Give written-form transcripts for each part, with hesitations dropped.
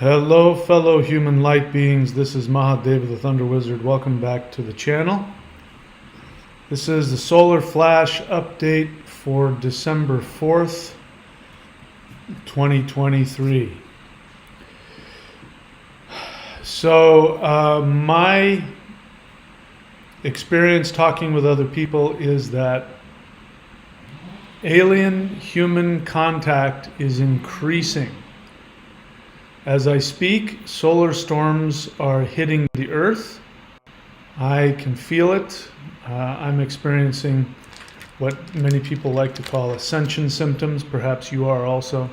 Hello, fellow human light beings. This is Mahadeva the Thunder Wizard. Welcome back to the channel. This is the solar flash update for December 4th, 2023. So, my experience talking with other people is that alien-human contact is increasing. As I speak, solar storms are hitting the Earth. I can feel it. I'm experiencing what many people like to call Ascension symptoms. Perhaps you are also.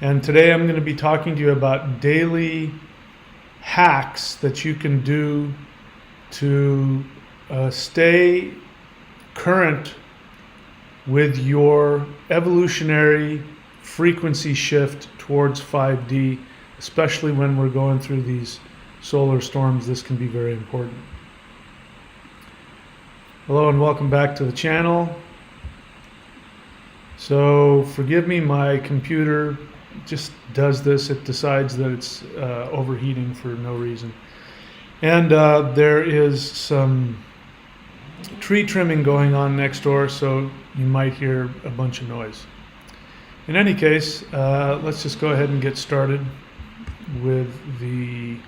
And today I'm going to be talking to you about daily hacks that you can do to stay current with your evolutionary frequency shift towards 5D. Especially when we're going through these solar storms, this can be very important. Hello and welcome back to the channel. So forgive me, my computer just does this. It decides that it's overheating for no reason. And there is some tree trimming going on next door, so you might hear a bunch of noise. In any case, let's just go ahead and get started with the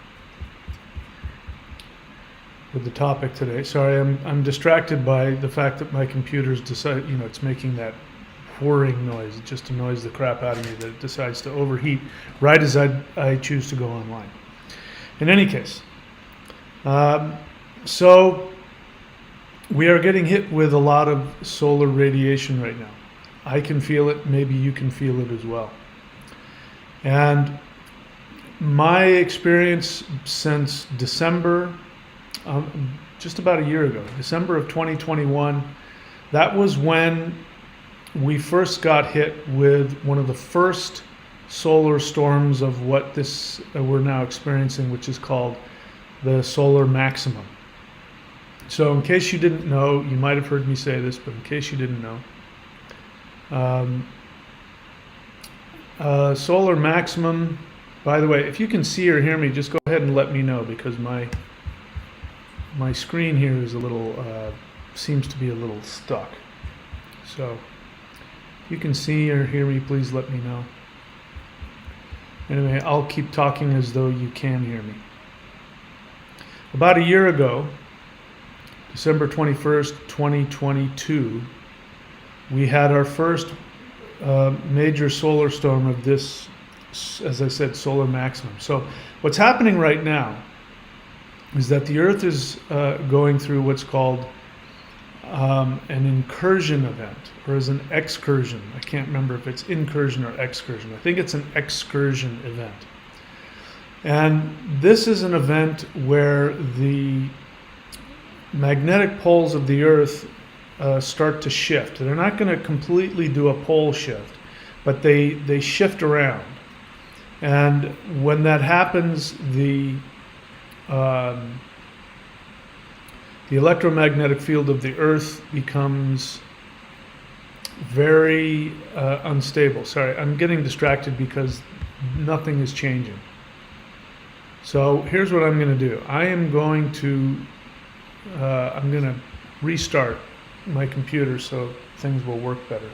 topic today. Sorry, I'm distracted by the fact that my computer's it's making that whirring noise. It just annoys the crap out of me that it decides to overheat right as I choose to go online. In any case, so we are getting hit with a lot of solar radiation right now. I can feel it. Maybe you can feel it as well. And my experience since December, just about a year ago, December of 2021, that was when we first got hit with one of the first solar storms of what this we're now experiencing, which is called the solar maximum. So in case you didn't know, you might have heard me say this, but in case you didn't know, solar maximum, by the way, if you can see or hear me, just go ahead and let me know, because my screen here is a little, seems to be a little stuck. So if you can see or hear me, please let me know. Anyway, I'll keep talking as though you can hear me. About a year ago, December 21st, 2022, we had our first major solar storm of this, as I said, solar maximum. So what's happening right now is that the Earth is going through what's called an incursion event, or is an excursion. I can't remember if it's incursion or excursion. I think it's an excursion event. And this is an event where the magnetic poles of the Earth start to shift. They're not going to completely do a pole shift, but they shift around. And when that happens, the electromagnetic field of the Earth becomes very unstable. Sorry, I'm getting distracted because nothing is changing. So here's what I'm going to do. I'm going to restart my computer so things will work better.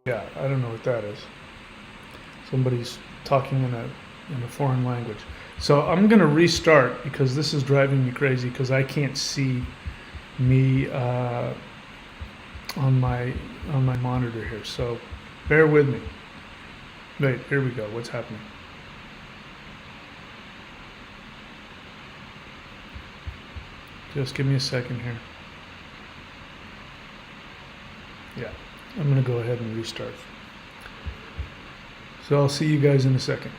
Yeah, I don't know what that is. Somebody's talking in a foreign language. So I'm going to restart because this is driving me crazy because I can't see me on my monitor here. So bear with me. Wait, here we go. What's happening? Just give me a second here. Yeah, I'm going to go ahead and restart. So I'll see you guys in a second.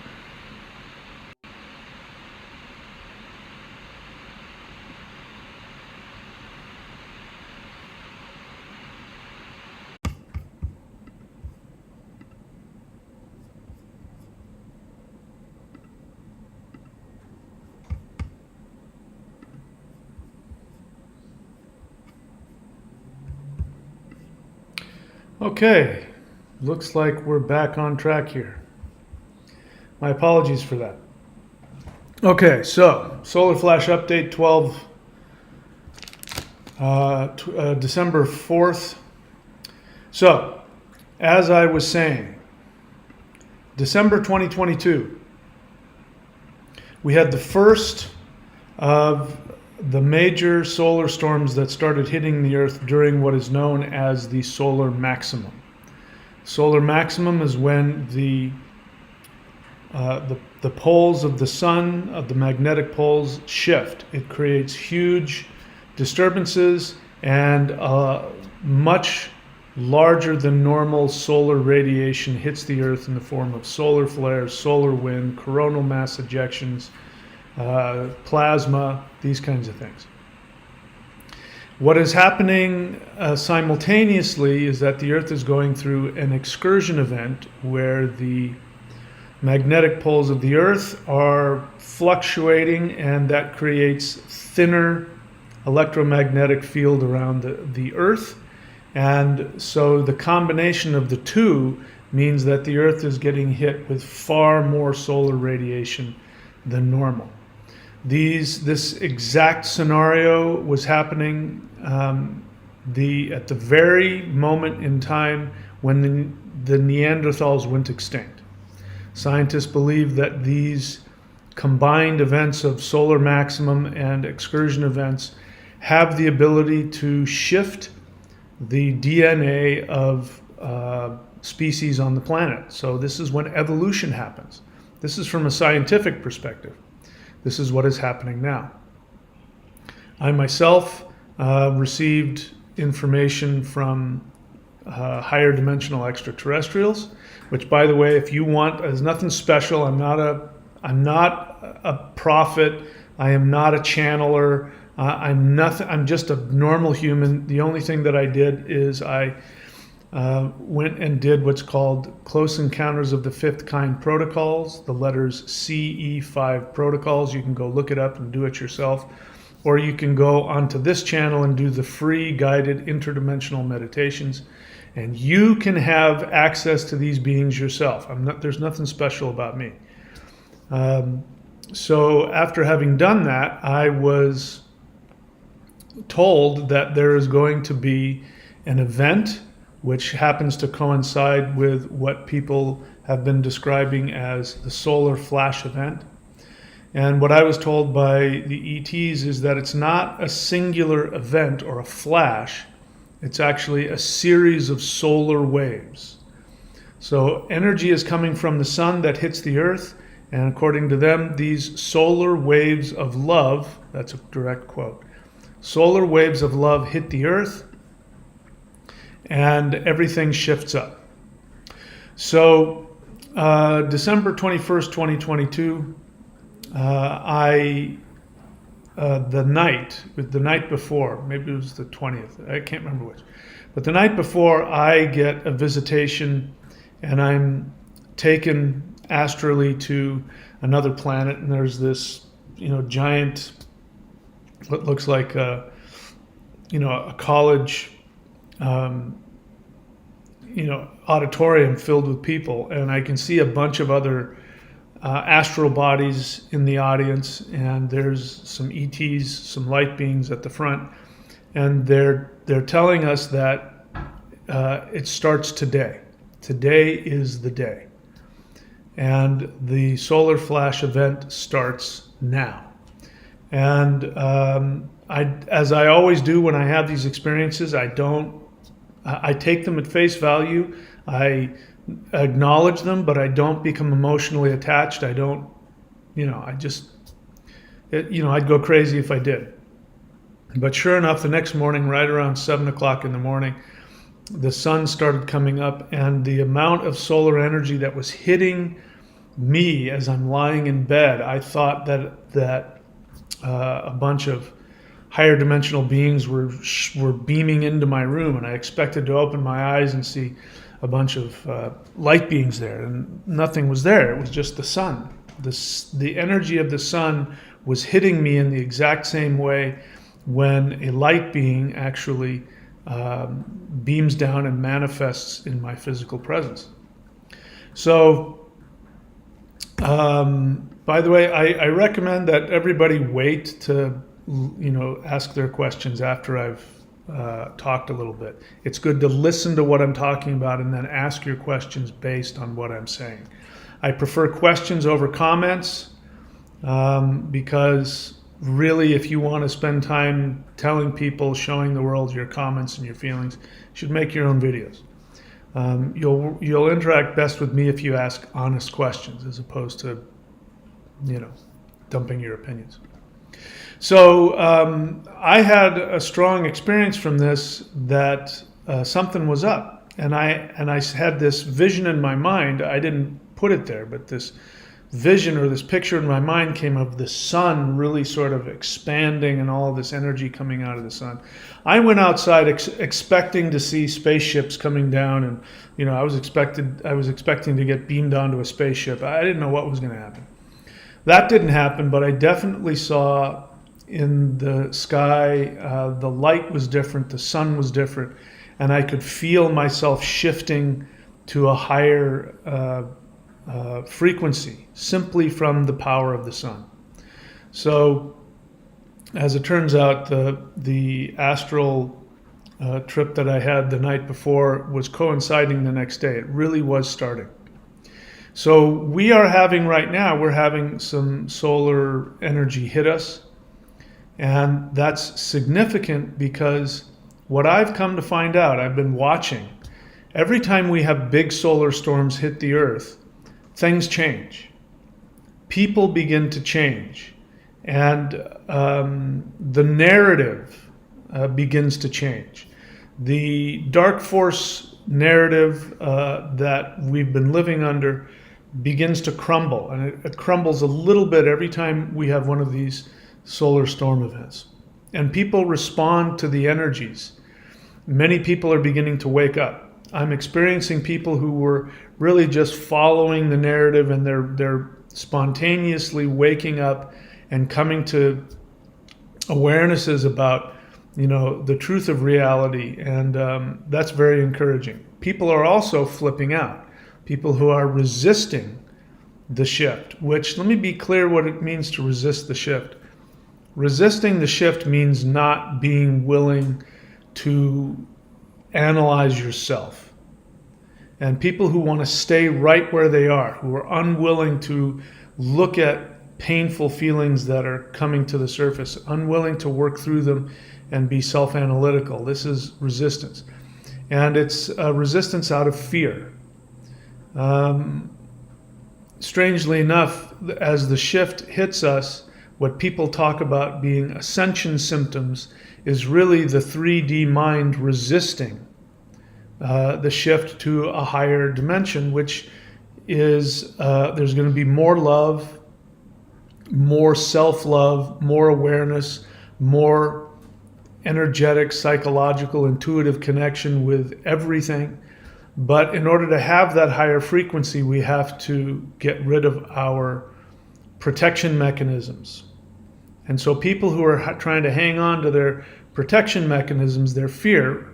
Okay, Looks like we're back on track here. My apologies for that. Okay, so solar flash update 12 December 4th. So, as I was saying, December 2022, we had the first of the major solar storms that started hitting the Earth during what is known as the solar maximum. Solar maximum is when the poles of the sun, of the magnetic poles, shift. It creates huge disturbances and much larger than normal solar radiation hits the Earth in the form of solar flares, solar wind, coronal mass ejections, plasma, these kinds of things. What is happening simultaneously is that the Earth is going through an excursion event where the magnetic poles of the Earth are fluctuating, and that creates thinner electromagnetic field around the Earth. And so the combination of the two means that the Earth is getting hit with far more solar radiation than normal. This exact scenario was happening at the very moment in time when the Neanderthals went extinct. Scientists believe that these combined events of solar maximum and excursion events have the ability to shift the DNA of species on the planet. So this is when evolution happens. This is from a scientific perspective. This is what is happening now. I myself received information from higher dimensional extraterrestrials, which, by the way, if you want, is nothing special. I'm not a prophet. I am not a channeler. I'm nothing. I'm just a normal human. The only thing that I did is I went and did what's called Close Encounters of the Fifth Kind protocols, the letters CE5 protocols. You can go look it up and do it yourself, or you can go onto this channel and do the free guided interdimensional meditations, and you can have access to these beings yourself. There's nothing special about me. So after having done that, I was told that there is going to be an event which happens to coincide with what people have been describing as the solar flash event. And what I was told by the ETs is that it's not a singular event or a flash, it's actually a series of solar waves. So energy is coming from the sun that hits the Earth, and according to them, these solar waves of love, that's a direct quote, solar waves of love hit the Earth, and everything shifts up. So December 21st, 2022, the night before, maybe it was the 20th, I can't remember which, but the night before, I get a visitation, and I'm taken astrally to another planet, and there's this, giant, what looks like a college, auditorium filled with people, and I can see a bunch of other astral bodies in the audience, and there's some ETs, some light beings at the front, and they're telling us that it starts today. Today is the day, and the solar flash event starts now. And as I always do when I have these experiences, I take them at face value. I acknowledge them, but I don't become emotionally attached. I don't, I'd go crazy if I did. But sure enough, the next morning, right around 7 o'clock in the morning, the sun started coming up, and the amount of solar energy that was hitting me as I'm lying in bed, I thought that a bunch of higher dimensional beings were beaming into my room, and I expected to open my eyes and see a bunch of light beings there, and nothing was there. It was just the sun. The energy of the sun was hitting me in the exact same way when a light being actually beams down and manifests in my physical presence. So, by the way, I recommend that everybody wait to, ask their questions after I've talked a little bit. It's good to listen to what I'm talking about and then ask your questions based on what I'm saying. I prefer questions over comments because really, if you want to spend time telling people, showing the world your comments and your feelings, you should make your own videos. You'll interact best with me if you ask honest questions as opposed to, dumping your opinions. So I had a strong experience from this that something was up, and I had this vision in my mind. I didn't put it there, but this vision or this picture in my mind came of the sun really sort of expanding and all of this energy coming out of the sun. I went outside expecting to see spaceships coming down, and I was expecting to get beamed onto a spaceship. I didn't know what was going to happen. That didn't happen, but I definitely saw in the sky the light was different, the sun was different, and I could feel myself shifting to a higher frequency simply from the power of the sun. So, as it turns out, the astral trip that I had the night before was coinciding the next day. It really was starting. So we're having some solar energy hit us, and that's significant because what I've come to find out, I've been watching, every time we have big solar storms hit the earth, things change. People begin to change. And the narrative begins to change. The dark force narrative that we've been living under begins to crumble. And it crumbles a little bit every time we have one of these solar storm events. And people respond to the energies. Many people are beginning to wake up. I'm experiencing people who were really just following the narrative, and they're spontaneously waking up and coming to awarenesses about, the truth of reality, and that's very encouraging. People are also flipping out. People who are resisting the shift, which, let me be clear what it means to resist the shift. Resisting the shift means not being willing to analyze yourself. And people who want to stay right where they are, who are unwilling to look at painful feelings that are coming to the surface, unwilling to work through them and be self-analytical. This is resistance. And it's resistance out of fear. Strangely enough, as the shift hits us, what people talk about being ascension symptoms is really the 3D mind resisting the shift to a higher dimension, which is there's going to be more love, more self-love, more awareness, more energetic, psychological, intuitive connection with everything. But in order to have that higher frequency, we have to get rid of our protection mechanisms. And so people who are trying to hang on to their protection mechanisms, their fear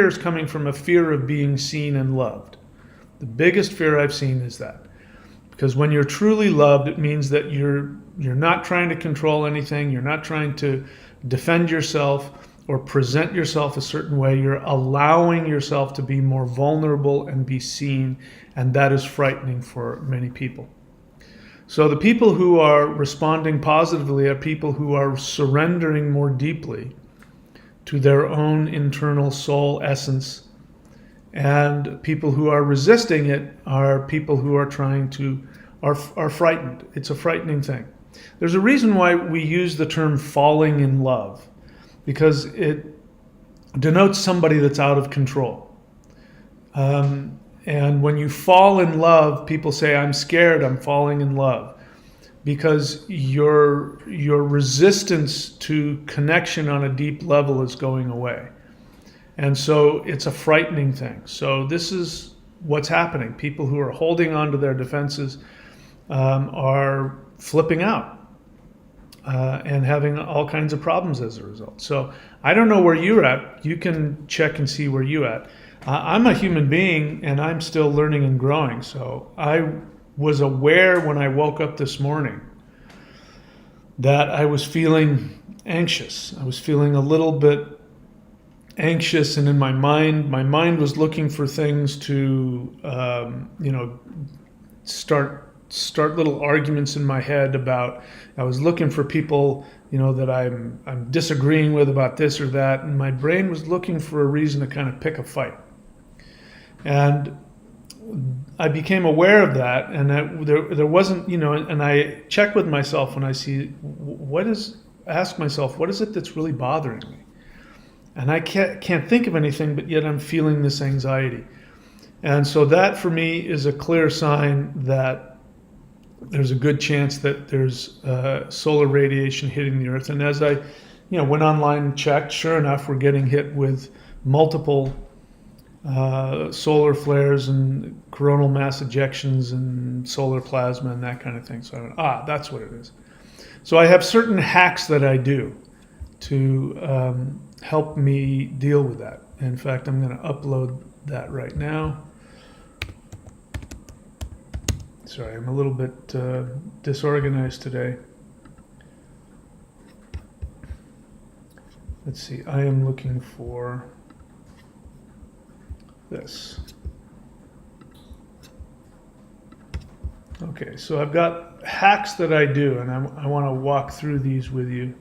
is coming from a fear of being seen and loved. The biggest fear I've seen is that. Because when you're truly loved, it means that you're not trying to control anything, you're not trying to defend yourself or present yourself a certain way. You're allowing yourself to be more vulnerable and be seen, and that is frightening for many people. So the people who are responding positively are people who are surrendering more deeply to their own internal soul essence, and people who are resisting it are people who are are frightened. It's a frightening thing. There's a reason why we use the term falling in love, because it denotes somebody that's out of control. And when you fall in love, people say, I'm scared, I'm falling in love. Because your resistance to connection on a deep level is going away. And so it's a frightening thing. So this is what's happening. People who are holding on to their defenses are flipping out. and having all kinds of problems as a result. So I don't know where you're at. You can check and see where you're at. I'm a human being, and I'm still learning and growing. So I was aware when I woke up this morning that I was feeling anxious. I was feeling a little bit anxious, and in my mind was looking for things to, start little arguments in my head about. I was looking for people, that I'm disagreeing with about this or that, and my brain was looking for a reason to kind of pick a fight. And I became aware of that, and there wasn't, and I check with myself when I see ask myself, what is it that's really bothering me? And I can't think of anything, but yet I'm feeling this anxiety. And so that for me is a clear sign that there's a good chance that there's solar radiation hitting the Earth. And as I went online and checked, sure enough, we're getting hit with multiple solar flares and coronal mass ejections and solar plasma and that kind of thing. So I went, that's what it is. So I have certain hacks that I do to help me deal with that. In fact, I'm going to upload that right now. Sorry, I'm a little bit disorganized today. Let's see, I am looking for this. Okay, so I've got hacks that I do, and I want to walk through these with you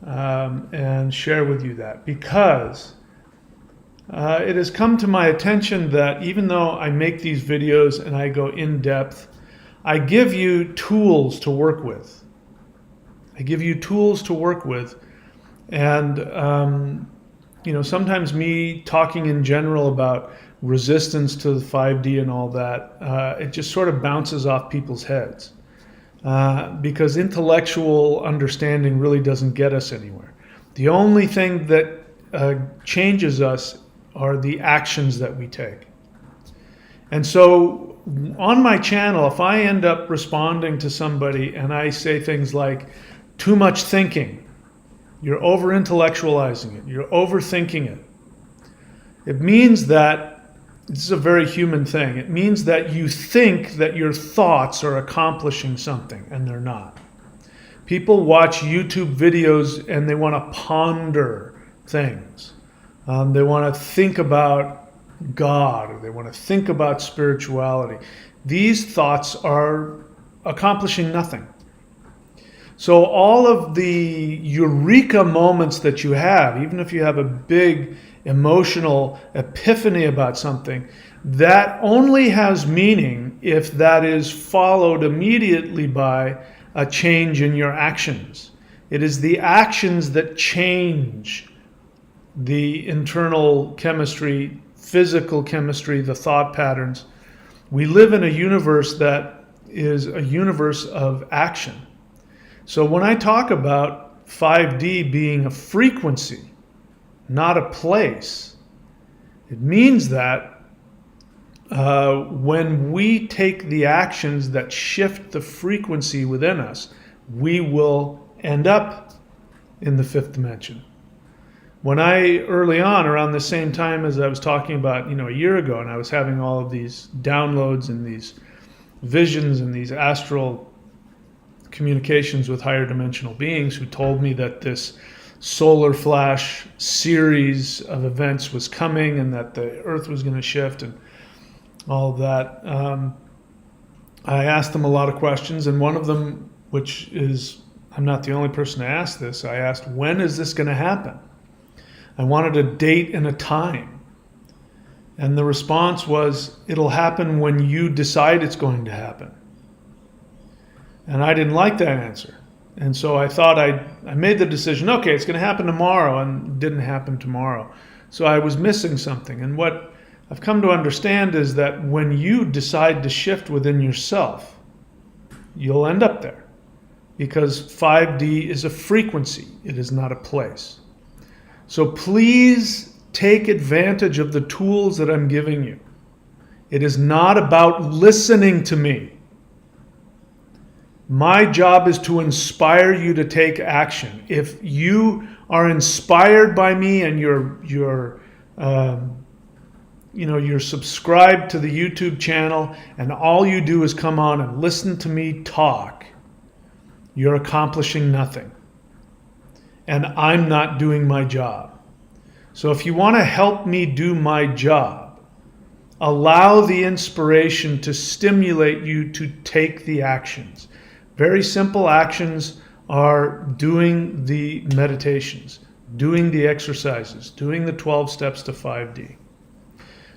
and share with you that, because it has come to my attention that even though I make these videos and I go in depth, I give you tools to work with. And sometimes me talking in general about resistance to the 5D and all that, it just sort of bounces off people's heads because intellectual understanding really doesn't get us anywhere. The only thing that changes us are the actions that we take. And so on my channel, if I end up responding to somebody and I say things like, too much thinking, you're over-intellectualizing it, you're overthinking it, it means that, this is a very human thing, it means that you think that your thoughts are accomplishing something, and they're not. People watch YouTube videos and they want to ponder things. They want to think about God, or they want to think about spirituality. These thoughts are accomplishing nothing. So all of the eureka moments that you have, even if you have a big emotional epiphany about something, that only has meaning if that is followed immediately by a change in your actions. It is the actions that change the internal chemistry, physical chemistry, the thought patterns. We live in a universe that is a universe of action. So when I talk about 5D being a frequency, not a place, it means that when we take the actions that shift the frequency within us, we will end up in the fifth dimension. When I, early on, around the same time as I was talking about, a year ago, and I was having all of these downloads and these visions and these astral communications with higher dimensional beings who told me that this solar flash series of events was coming and that the Earth was going to shift and all of that, I asked them a lot of questions, and one of them, which is, I'm not the only person to ask this, I asked, when is this going to happen? I wanted a date and a time. And the response was, it'll happen when you decide it's going to happen. And I didn't like that answer. And so I thought I made the decision, okay, it's going to happen tomorrow, and it didn't happen tomorrow. So I was missing something. And what I've come to understand is that when you decide to shift within yourself, you'll end up there. Because 5D is a frequency, it is not a place. So please take advantage of the tools that I'm giving you. It is not about listening to me. My job is to inspire you to take action. If you are inspired by me and you're subscribed to the YouTube channel and all you do is come on and listen to me talk, you're accomplishing nothing. And I'm not doing my job. So if you want to help me do my job, allow the inspiration to stimulate you to take the actions. Very simple actions are doing the meditations, doing the exercises, doing the 12 steps to 5D.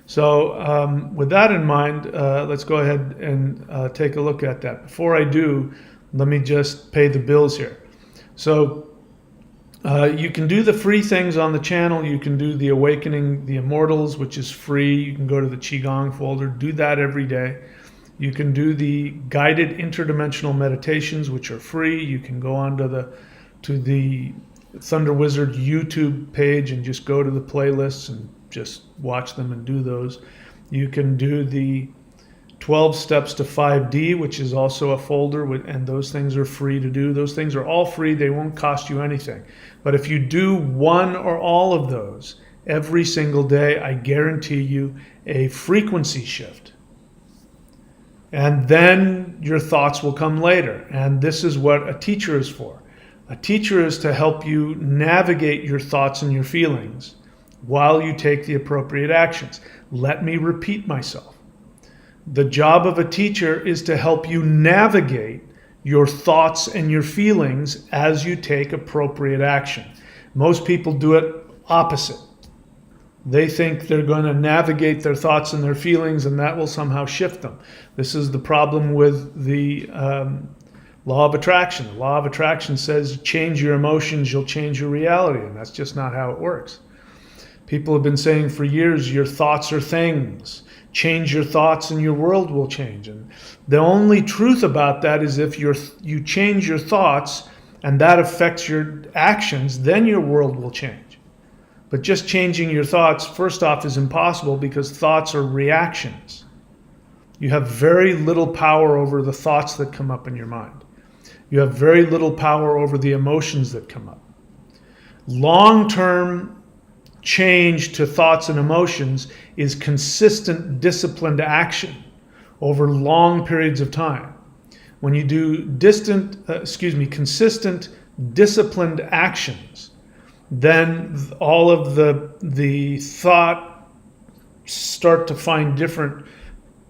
So with that in mind, let's go ahead and take a look at that. Before I do, let me just pay the bills here. So you can do the free things on the channel. You can do the Awakening the Immortals, which is free. You can go to the Qigong folder, do that every day. You can do the guided interdimensional meditations, which are free. You can go onto the Thunder Wizard YouTube page and just go to the playlists and just watch them and do those. You can do the 12 steps to 5D, which is also a folder, and those things are free to do. Those things are all free. They won't cost you anything. But if you do one or all of those every single day, I guarantee you a frequency shift. And then your thoughts will come later. And this is what a teacher is for. A teacher is to help you navigate your thoughts and your feelings while you take the appropriate actions. Let me repeat myself. The job of a teacher is to help you navigate your thoughts and your feelings as you take appropriate action. Most people do it opposite. They think they're going to navigate their thoughts and their feelings and that will somehow shift them. This is the problem with the law of attraction. The law of attraction says change your emotions, you'll change your reality, and that's just not how it works. People have been saying for years, your thoughts are things. Change your thoughts and your world will change. And the only truth about that is if you change your thoughts and that affects your actions, then your world will change. But just changing your thoughts, first off, is impossible because thoughts are reactions. You have very little power over the thoughts that come up in your mind. You have very little power over the emotions that come up. Long-term change to thoughts and emotions is consistent, disciplined action over long periods of time. When you do consistent, disciplined actions, then all of the thought start to find different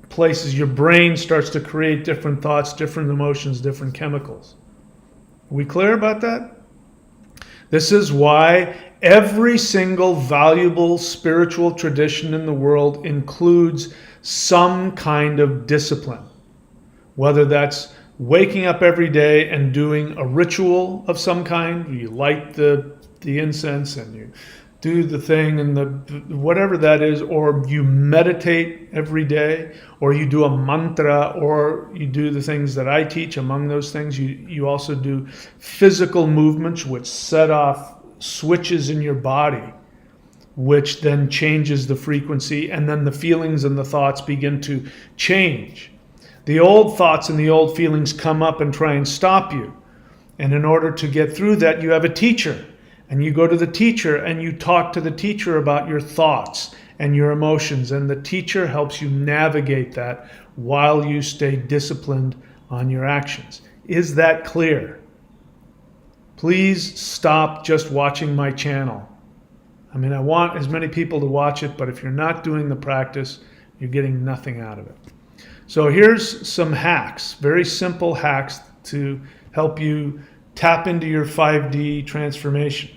places. Your brain starts to create different thoughts, different emotions, different chemicals. Are we clear about that? This is why every single valuable spiritual tradition in the world includes some kind of discipline. Whether that's waking up every day and doing a ritual of some kind, you light the incense and you do the thing and whatever that is, or you meditate every day, or you do a mantra, or you do the things that I teach. Among those things, you also do physical movements which set off switches in your body, which then changes the frequency, and then the feelings and the thoughts begin to change. The old thoughts and the old feelings come up and try and stop you. And in order to get through that, you have a teacher. And you go to the teacher and you talk to the teacher about your thoughts and your emotions. And the teacher helps you navigate that while you stay disciplined on your actions. Is that clear? Please stop just watching my channel. I mean, I want as many people to watch it, but if you're not doing the practice, you're getting nothing out of it. So here's some hacks, very simple hacks to help you tap into your 5D transformation.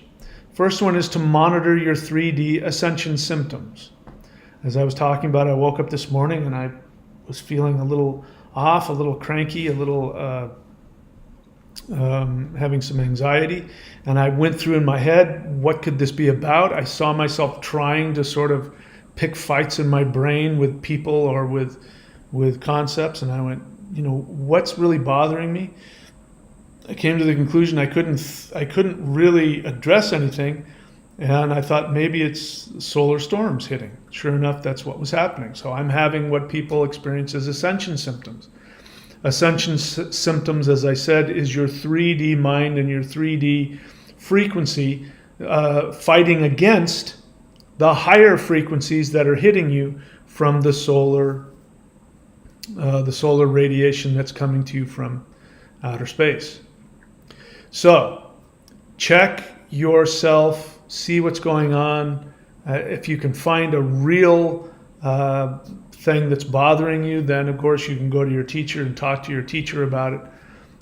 First one is to monitor your 3D ascension symptoms. As I was talking about, I woke up this morning and I was feeling a little off, a little cranky, a little having some anxiety. And I went through in my head, what could this be about? I saw myself trying to sort of pick fights in my brain with people or with concepts. And I went, what's really bothering me? I came to the conclusion I couldn't really address anything, and I thought maybe it's solar storms hitting. Sure enough, that's what was happening. So I'm having what people experience as ascension symptoms. Ascension symptoms, as I said, is your 3D mind and your 3D frequency fighting against the higher frequencies that are hitting you from the solar radiation that's coming to you from outer space. So check yourself, see what's going on. If you can find a real thing that's bothering you, then of course you can go to your teacher and talk to your teacher about it,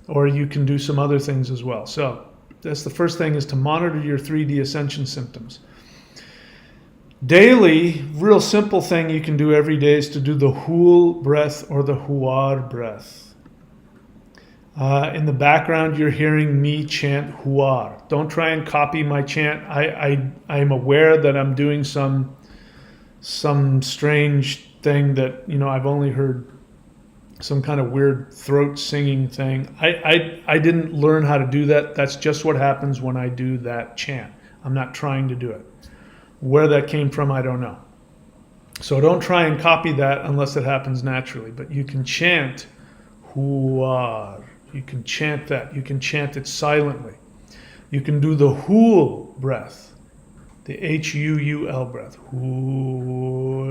or you can do some other things as well. So that's the first thing, is to monitor your 3D ascension symptoms. Daily, real simple thing you can do every day is to do the Hul breath or the Huar breath. In the background, you're hearing me chant Huar. Don't try and copy my chant. I'm aware that I'm doing some strange thing that, I've only heard some kind of weird throat singing thing. I didn't learn how to do that. That's just what happens when I do that chant. I'm not trying to do it. Where that came from, I don't know. So don't try and copy that unless it happens naturally. But you can chant Huar. You can chant that. You can chant it silently. You can do the Hul breath, the Huul breath. Hul.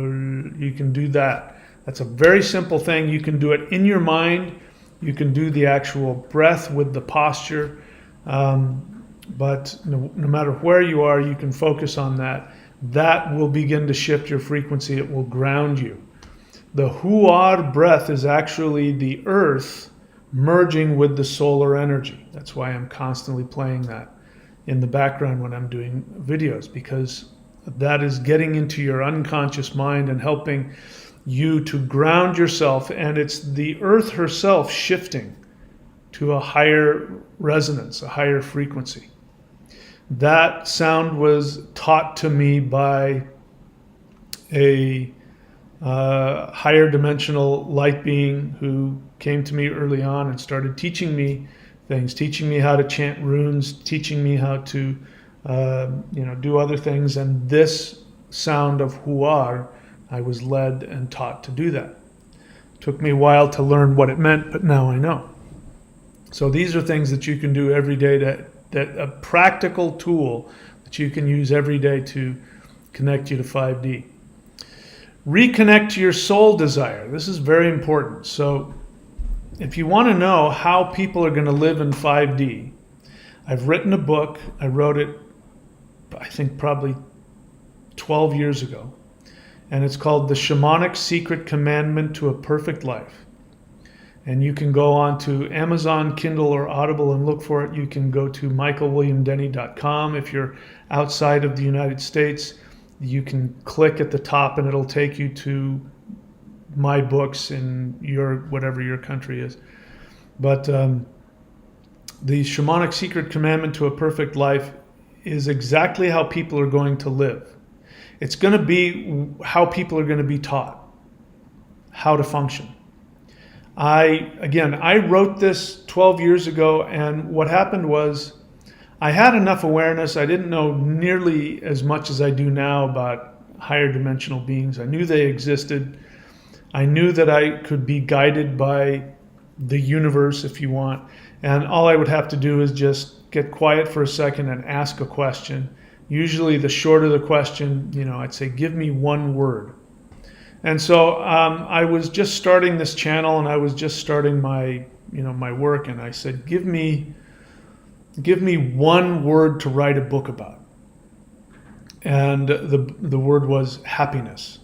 You can do that. That's a very simple thing. You can do it in your mind. You can do the actual breath with the posture. But no matter where you are, you can focus on that. That will begin to shift your frequency. It will ground you. The Huar breath is actually the earth merging with the solar energy. That's why I'm constantly playing that in the background when I'm doing videos, because that is getting into your unconscious mind and helping you to ground yourself. And it's the earth herself shifting to a higher resonance, a higher frequency. That sound was taught to me by a higher dimensional light being who came to me early on and started teaching me things, teaching me how to chant runes, teaching me how to do other things. And this sound of Huar, I was led and taught to do that. Took me a while to learn what it meant, but now I know. So these are things that you can do every day, that a practical tool that you can use every day to connect you to 5D. Reconnect to your soul desire. This is very important. So if you want to know how people are going to live in 5D, I've written a book. I wrote it, I think, probably 12 years ago. And it's called The Shamanic Secret Commandment to a Perfect Life. And you can go on to Amazon, Kindle, or Audible and look for it. You can go to michaelwilliamdenny.com. If you're outside of the United States, you can click at the top and it'll take you to my books in your, whatever your country is. But the Shamanic Secret Commandment to a Perfect Life is exactly how people are going to live. It's going to be how people are going to be taught how to function. I wrote this 12 years ago, and what happened was I had enough awareness. I didn't know nearly as much as I do now about higher dimensional beings. I knew they existed. I knew that I could be guided by the universe, if you want, and all I would have to do is just get quiet for a second and ask a question. Usually the shorter the question, I'd say, give me one word. And so I was just starting this channel, and I was just starting my work, and I said, give me one word to write a book about. And the word was happiness.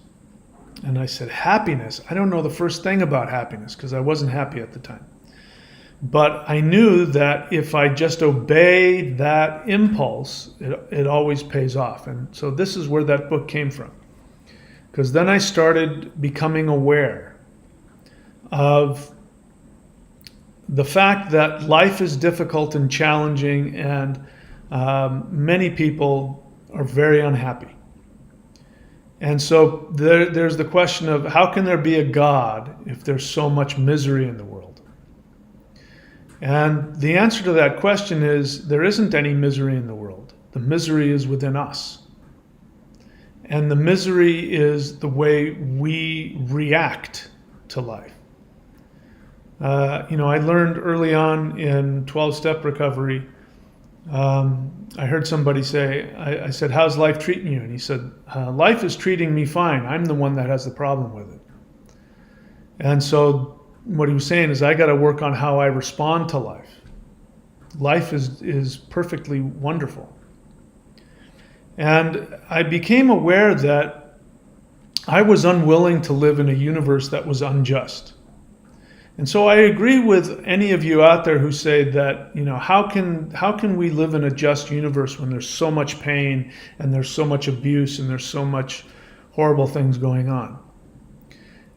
And I said, happiness? I don't know the first thing about happiness, because I wasn't happy at the time. But I knew that if I just obey that impulse, it always pays off. And so this is where that book came from. Because then I started becoming aware of the fact that life is difficult and challenging, and many people are very unhappy. And so there's the question of, how can there be a God if there's so much misery in the world? And the answer to that question is, there isn't any misery in the world. The misery is within us. And the misery is the way we react to life. I learned early on in 12-step recovery. I heard somebody say, I said, how's life treating you? And he said, life is treating me fine. I'm the one that has the problem with it. And so what he was saying is, I got to work on how I respond to life. Life is perfectly wonderful. And I became aware that I was unwilling to live in a universe that was unjust. And so I agree with any of you out there who say that, how can we live in a just universe when there's so much pain and there's so much abuse and there's so much horrible things going on?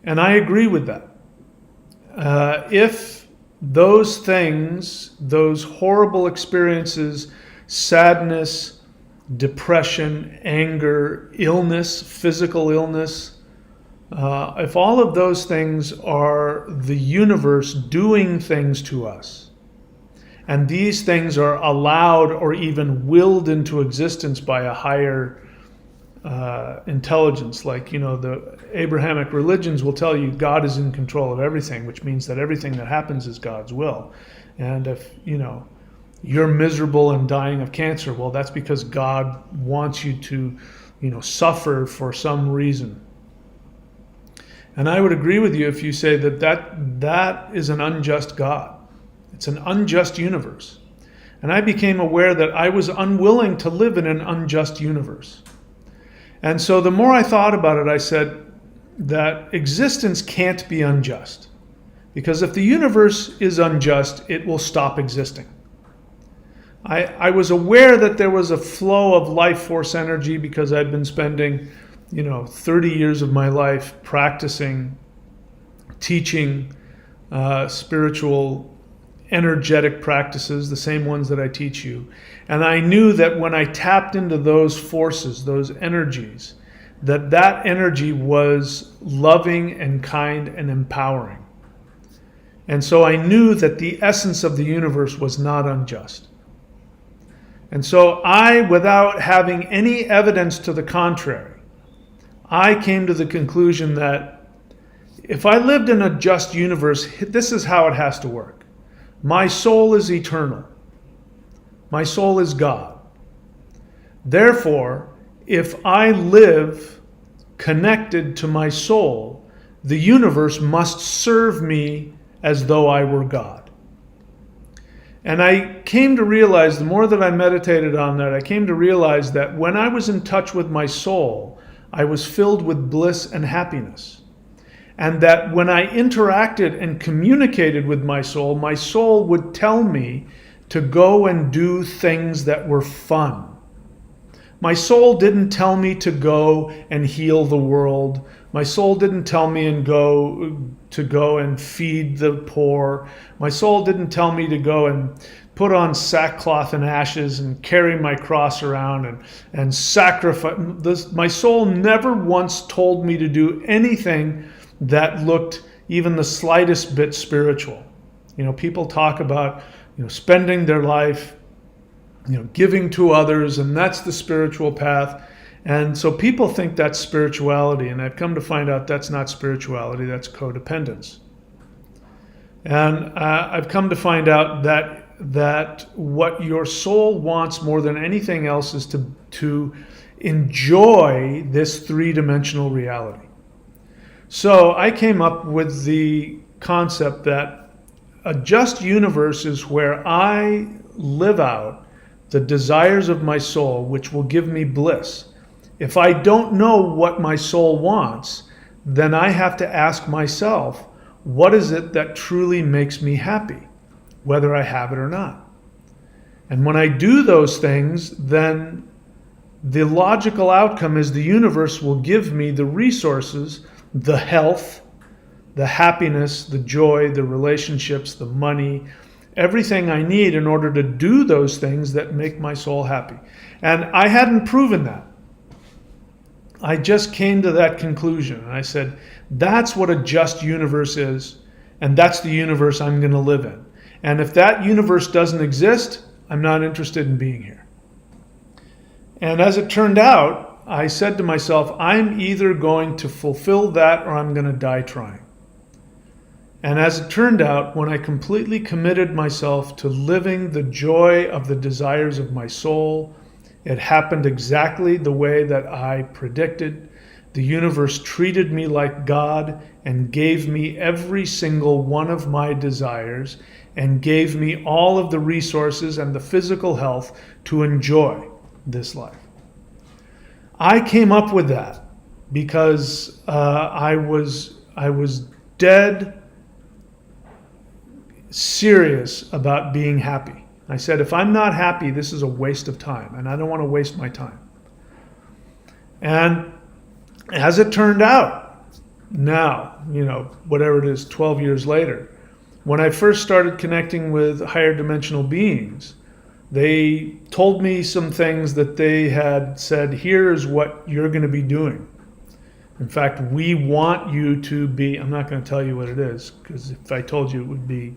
And I agree with that. If those things, those horrible experiences, sadness, depression, anger, illness, physical illness, if all of those things are the universe doing things to us, and these things are allowed or even willed into existence by a higher intelligence, like, the Abrahamic religions will tell you God is in control of everything, which means that everything that happens is God's will. And if, you're miserable and dying of cancer, well, that's because God wants you to, suffer for some reason. And I would agree with you if you say that is an unjust God. It's an unjust universe. And I became aware that I was unwilling to live in an unjust universe. And so the more I thought about it, I said that existence can't be unjust. Because if the universe is unjust, it will stop existing. I was aware that there was a flow of life force energy because I'd been spending 30 years of my life practicing, teaching spiritual, energetic practices, the same ones that I teach you. And I knew that when I tapped into those forces, those energies, that energy was loving and kind and empowering. And so I knew that the essence of the universe was not unjust. And so I, without having any evidence to the contrary, I came to the conclusion that if I lived in a just universe, this is how it has to work. My soul is eternal. My soul is God. Therefore, if I live connected to my soul, the universe must serve me as though I were God. And I came to realize, the more that I meditated on that, I came to realize that when I was in touch with my soul, I was filled with bliss and happiness. And that when I interacted and communicated with my soul would tell me to go and do things that were fun. My soul didn't tell me to go and heal the world. My soul didn't tell me to go and feed the poor. My soul didn't tell me to go and put on sackcloth and ashes and carry my cross around and sacrifice. My soul never once told me to do anything that looked even the slightest bit spiritual. People talk about, spending their life, giving to others, and that's the spiritual path. And so people think that's spirituality, and I've come to find out that's not spirituality, that's codependence. And I've come to find out that what your soul wants more than anything else is to enjoy this three-dimensional reality. So I came up with the concept that a just universe is where I live out the desires of my soul, which will give me bliss. If I don't know what my soul wants, then I have to ask myself, what is it that truly makes me happy, whether I have it or not? And when I do those things, then the logical outcome is the universe will give me the resources, the health, the happiness, the joy, the relationships, the money, everything I need in order to do those things that make my soul happy. And I hadn't proven that. I just came to that conclusion. And I said, that's what a just universe is, and that's the universe I'm going to live in. And if that universe doesn't exist, I'm not interested in being here. And as it turned out, I said to myself, I'm either going to fulfill that or I'm going to die trying. And as it turned out, when I completely committed myself to living the joy of the desires of my soul, it happened exactly the way that I predicted. The universe treated me like God and gave me every single one of my desires and gave me all of the resources and the physical health to enjoy this life. I came up with that because I was dead serious about being happy. I said, if I'm not happy, this is a waste of time, and I don't want to waste my time. And as it turned out, now, whatever it is, 12 years later, when I first started connecting with higher dimensional beings, they told me some things that they had said, here's what you're going to be doing. In fact, we want you to be, I'm not going to tell you what it is, because if I told you, it would be,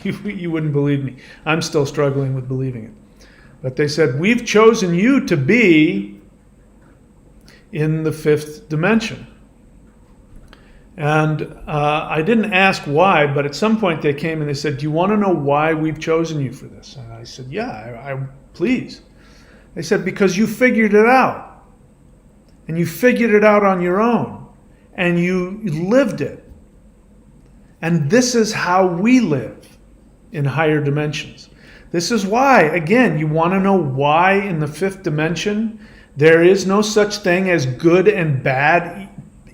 you wouldn't believe me. I'm still struggling with believing it. But they said, we've chosen you to be in the fifth dimension. And I didn't ask why, but at some point they came and they said, do you want to know why we've chosen you for this? And I said, yeah, please. They said, because you figured it out. And you figured it out on your own. And you lived it. And this is how we live in higher dimensions. This is why, again, you want to know why in the fifth dimension there is no such thing as good and bad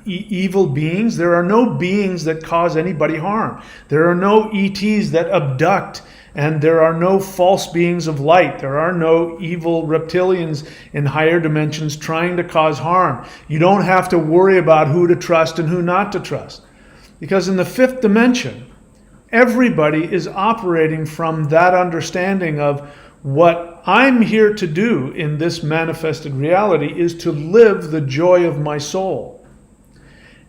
evil beings. There are no beings that cause anybody harm. There are no ETs that abduct, and there are no false beings of light. There are no evil reptilians in higher dimensions trying to cause harm. You don't have to worry about who to trust and who not to trust. Because in the fifth dimension, everybody is operating from that understanding of what I'm here to do in this manifested reality is to live the joy of my soul.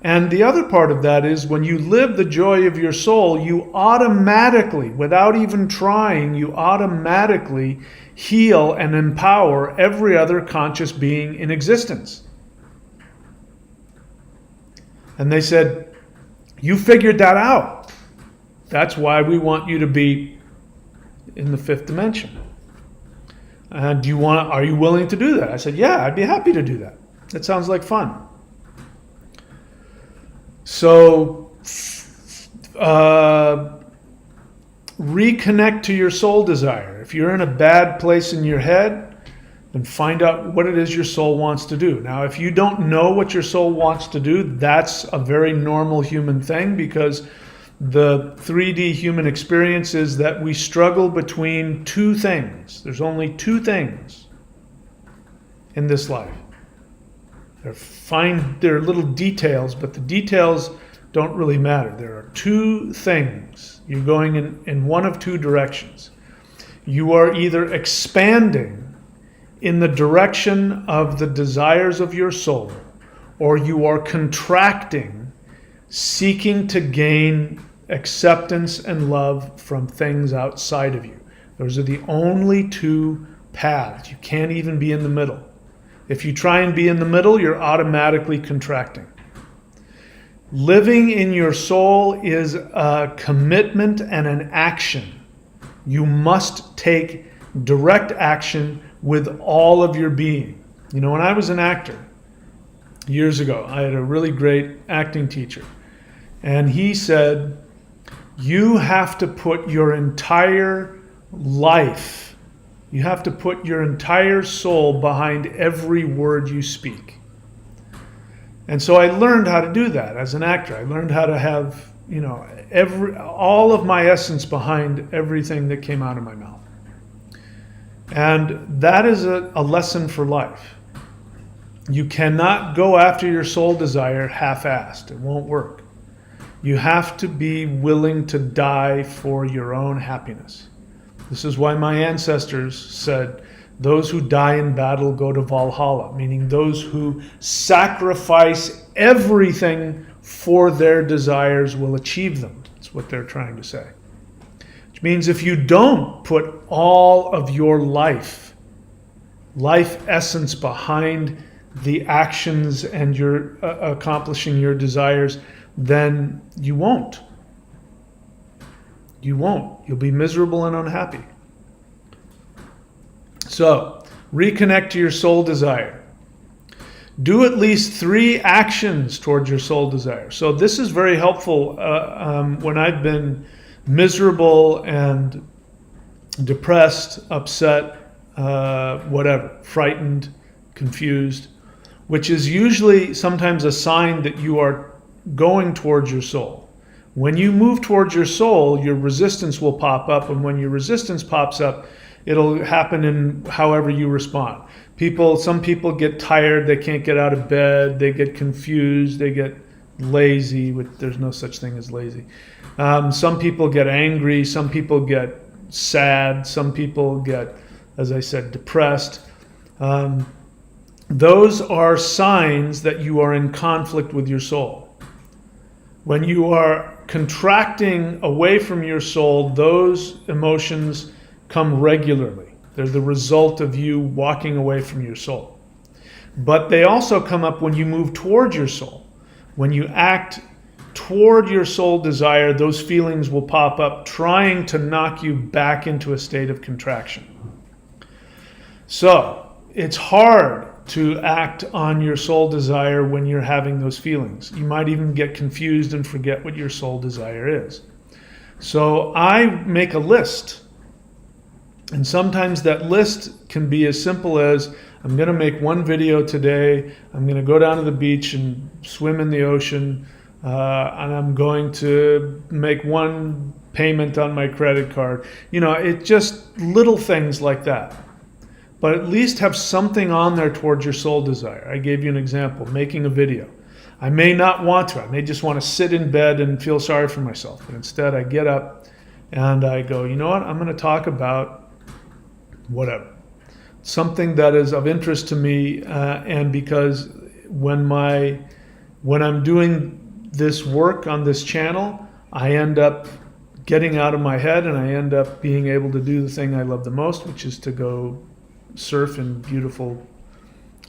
And the other part of that is when you live the joy of your soul, you automatically, without even trying, you automatically heal and empower every other conscious being in existence. And they said, you figured that out. That's why we want you to be in the fifth dimension. And are you willing to do that? I said, yeah, I'd be happy to do that. That sounds like fun. So, reconnect to your soul desire. If you're in a bad place in your head, then find out what it is your soul wants to do. Now, if you don't know what your soul wants to do, that's a very normal human thing, because the 3D human experience is that we struggle between two things. There's only two things in this life. There are little details, but the details don't really matter. There are two things. You're going in one of two directions. You are either expanding in the direction of the desires of your soul, or you are contracting, seeking to gain acceptance and love from things outside of you. Those are the only two paths. You can't even be in the middle. If you try and be in the middle, you're automatically contracting. Living in your soul is a commitment and an action. You must take direct action with all of your being. When I was an actor years ago, I had a really great acting teacher. And he said, you have to put your entire life, you have to put your entire soul behind every word you speak. And so I learned how to do that as an actor. I learned how to have, all of my essence behind everything that came out of my mouth. And that is a lesson for life. You cannot go after your soul desire half-assed. It won't work. You have to be willing to die for your own happiness. This is why my ancestors said, those who die in battle go to Valhalla, meaning those who sacrifice everything for their desires will achieve them. That's what they're trying to say. Which means if you don't put all of your life essence behind the actions and your accomplishing your desires, then you won't. You won't. You'll be miserable and unhappy. So, reconnect to your soul desire. Do at least 3 actions towards your soul desire. So this is very helpful when I've been miserable and depressed, upset, whatever, frightened, confused, which is usually sometimes a sign that you are going towards your soul. When you move towards your soul, your resistance will pop up, and when your resistance pops up, it'll happen in however you respond. Some people get tired, they can't get out of bed, they get confused, they get lazy, which there's no such thing as lazy. Some people get angry, some people get sad, some people get, as I said, depressed. Those are signs that you are in conflict with your soul. When you are contracting away from your soul, those emotions come regularly. They're the result of you walking away from your soul. But they also come up when you move toward your soul. When you act toward your soul desire, those feelings will pop up, trying to knock you back into a state of contraction. So, it's hard to act on your soul desire when you're having those feelings. You might even get confused and forget what your soul desire is. So, I make a list. And sometimes that list can be as simple as, I'm going to make one video today, I'm going to go down to the beach and swim in the ocean, and I'm going to make one payment on my credit card. It's just little things like that. But at least have something on there towards your soul desire. I gave you an example, making a video. I may not want to. I may just want to sit in bed and feel sorry for myself. But instead I get up and I go, you know what, I'm going to talk about whatever. Something that is of interest to me, and because when I'm doing this work on this channel, I end up getting out of my head and I end up being able to do the thing I love the most, which is to go surf in beautiful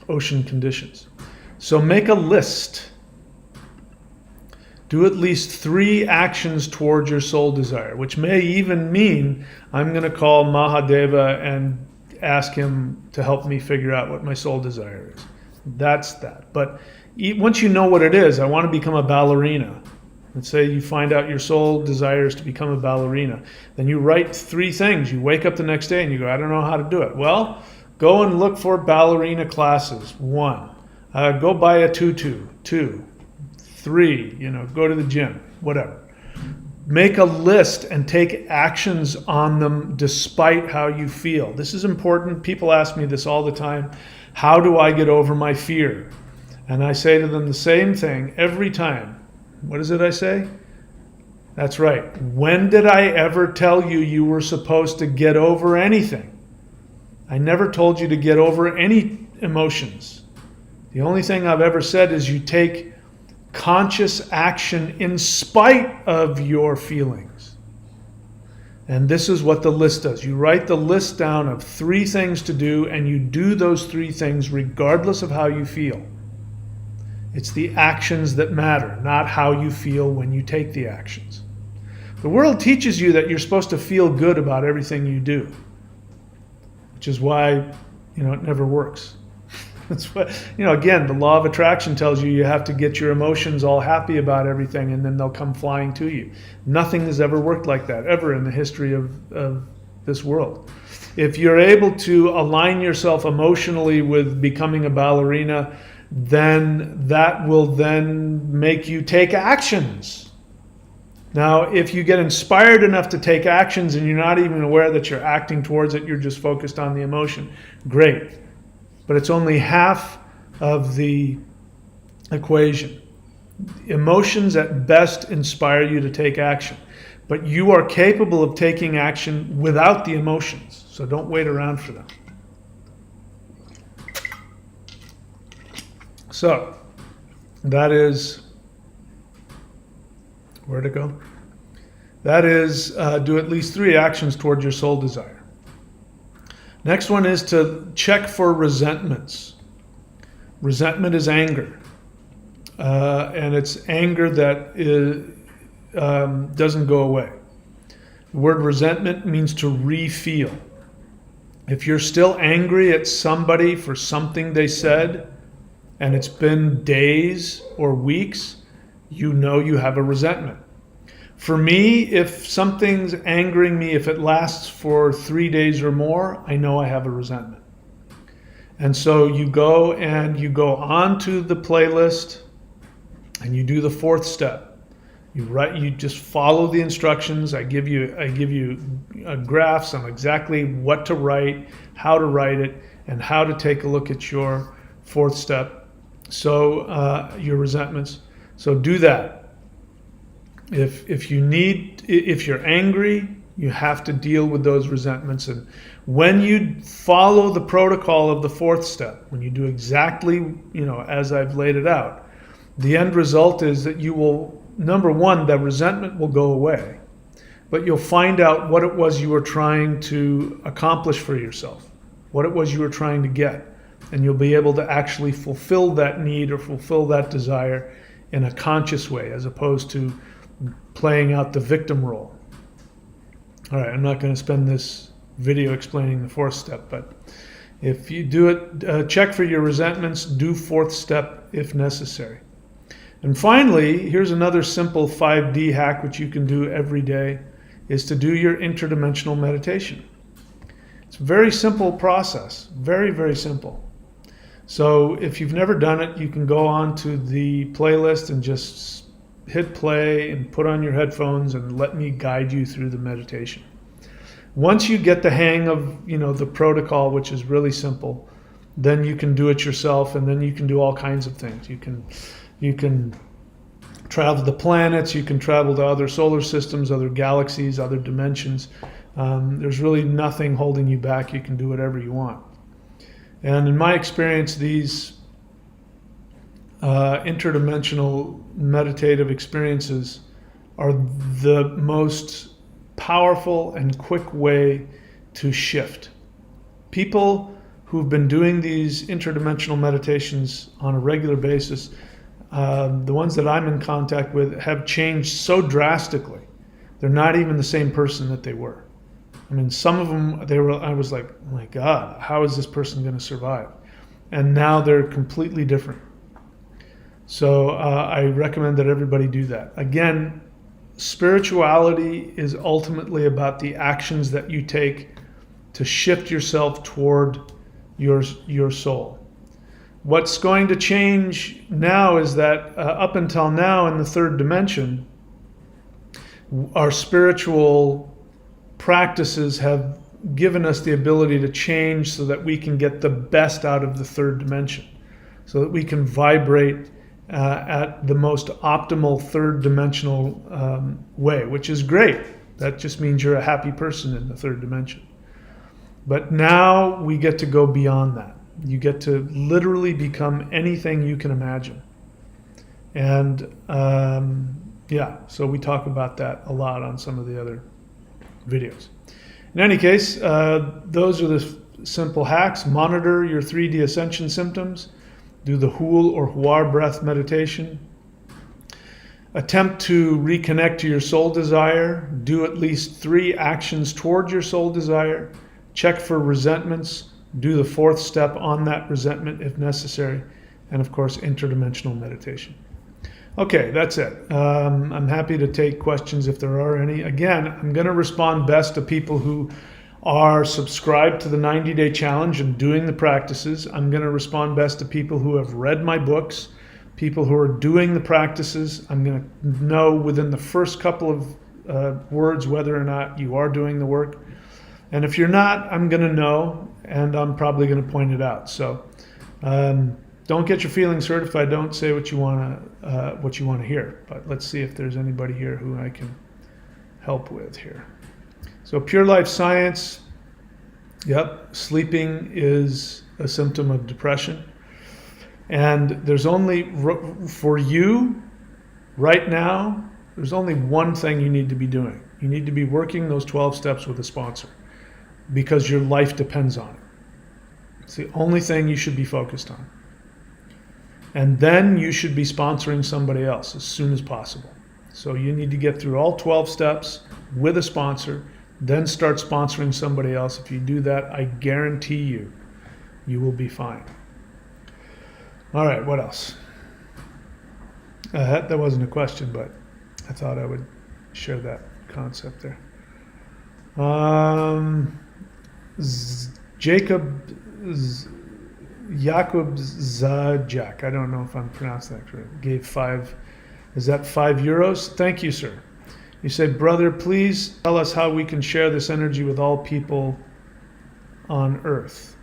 ocean conditions. So make a list. Do at least 3 actions towards your soul desire, which may even mean I'm going to call Mahadeva and ask him to help me figure out what my soul desire is. That's that. But once you know what it is, I want to become a ballerina. Let's say you find out your soul desire is to become a ballerina. Then you write 3 things. You wake up the next day and you go, I don't know how to do it. Well, go and look for ballerina classes. 1. Go buy a tutu. 2. 3, go to the gym, whatever. Make a list and take actions on them despite how you feel. This is important. People ask me this all the time. How do I get over my fear? And I say to them the same thing every time. What is it I say? That's right. When did I ever tell you you were supposed to get over anything? I never told you to get over any emotions. The only thing I've ever said is you take conscious action in spite of your feelings. And this is what the list does. You write the list down of 3 things to do, and you do those 3 things regardless of how you feel. It's the actions that matter, not how you feel when you take the actions. The world teaches you that you're supposed to feel good about everything you do, which is why, it never works. That's what, again, the law of attraction tells you have to get your emotions all happy about everything, and then they'll come flying to you. Nothing has ever worked like that, ever in the history of this world. If you're able to align yourself emotionally with becoming a ballerina, then that will then make you take actions. Now, if you get inspired enough to take actions and you're not even aware that you're acting towards it, you're just focused on the emotion, great. But it's only half of the equation. Emotions at best inspire you to take action. But you are capable of taking action without the emotions. So don't wait around for them. So, that is, where to go? That is, do at least 3 actions towards your soul desire. Next one is to check for resentments. Resentment is anger. And it's anger that doesn't go away. The word resentment means to re-feel. If you're still angry at somebody for something they said, and it's been days or weeks, you know you have a resentment. For me, if something's angering me, if it lasts for 3 days or more, I know I have a resentment. And so you go onto the playlist and you do the 4th step. You just follow the instructions. I give you graphs on exactly what to write, how to write it, and how to take a look at your 4th step. So your resentments. So do that. If you're angry, you have to deal with those resentments. And when you follow the protocol of the 4th step, when you do exactly, as I've laid it out, the end result is that you will, number one, the resentment will go away, but you'll find out what it was you were trying to accomplish for yourself, what it was you were trying to get, and you'll be able to actually fulfill that need or fulfill that desire in a conscious way, as opposed to playing out the victim role. All right, I'm not going to spend this video explaining the 4th step, but if you do it, check for your resentments, do 4th step if necessary. And finally, here's another simple 5D hack which you can do every day, is to do your interdimensional meditation. It's a very simple process, very, very simple. So if you've never done it, you can go on to the playlist and just hit play and put on your headphones and let me guide you through the meditation. Once you get the hang of the protocol, which is really simple, then you can do it yourself, and then you can do all kinds of things. You can travel the planets, you can travel to other solar systems, other galaxies, other dimensions. There's really nothing holding you back. You can do whatever you want. And in my experience, these interdimensional meditative experiences are the most powerful and quick way to shift. People who've been doing these interdimensional meditations on a regular basis, the ones that I'm in contact with, have changed so drastically. They're not even the same person that they were. I mean, some of them, I was like, oh my God, how is this person going to survive? And now they're completely different. So I recommend that everybody do that. Again, spirituality is ultimately about the actions that you take to shift yourself toward your soul. What's going to change now is that up until now in the 3rd dimension, our spiritual practices have given us the ability to change so that we can get the best out of the 3rd dimension, so that we can vibrate at the most optimal 3rd dimensional way, which is great. That just means you're a happy person in the 3rd dimension. But now we get to go beyond that. You get to literally become anything you can imagine. And so we talk about that a lot on some of the other videos. In any case, those are the simple hacks. Monitor your 3D ascension symptoms. Do the Hul or Huar breath meditation. Attempt to reconnect to your soul desire. Do at least 3 actions toward your soul desire. Check for resentments. Do the 4th step on that resentment if necessary. And of course, interdimensional meditation. Okay, that's it. I'm happy to take questions if there are any. Again, I'm going to respond best to people who are subscribed to the 90-day challenge and doing the practices. I'm going to respond best to people who have read my books, people who are doing the practices. I'm going to know within the first couple of words whether or not you are doing the work. And if you're not, I'm going to know, and I'm probably going to point it out. So don't get your feelings hurt if I don't say what you want to hear. But let's see if there's anybody here who I can help with here. So pure life science, yep, sleeping is a symptom of depression. And there's only, for you right now, there's only one thing you need to be doing. You need to be working those 12 steps with a sponsor because your life depends on it. It's the only thing you should be focused on. And then you should be sponsoring somebody else as soon as possible. So you need to get through all 12 steps with a sponsor, then start sponsoring somebody else. If you do that, I guarantee you, you will be fine. All right, what else? That wasn't a question, but I thought I would share that concept there. Jacob Zajak, I don't know if I'm pronouncing that correct, gave 5, is that €5? Thank you, sir. You said, brother, please tell us how we can share this energy with all people on earth.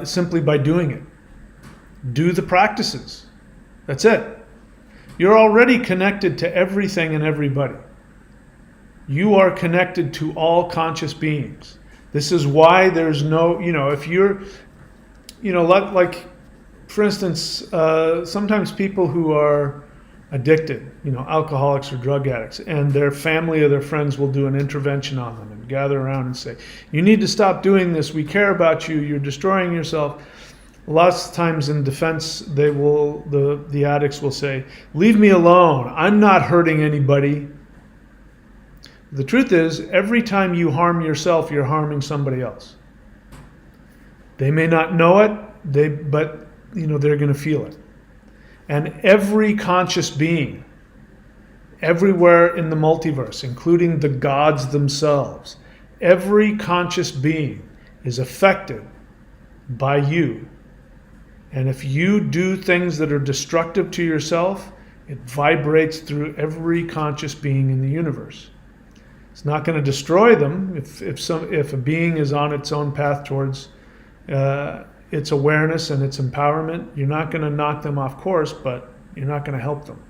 Simply by doing it. Do the practices. That's it. You're already connected to everything and everybody. You are connected to all conscious beings. This is why there's no, if you're, like for instance, sometimes people who are addicted, alcoholics or drug addicts, and their family or their friends will do an intervention on them and gather around and say, you need to stop doing this. We care about you. You're destroying yourself. Lots of times in defense, the addicts will say, leave me alone. I'm not hurting anybody. The truth is, every time you harm yourself, you're harming somebody else. They may not know it, but they're going to feel it. And every conscious being, everywhere in the multiverse, including the gods themselves, every conscious being is affected by you. And if you do things that are destructive to yourself, it vibrates through every conscious being in the universe. It's not going to destroy them. If a being is on its own path towards its awareness and its empowerment, you're not going to knock them off course, but you're not going to help them.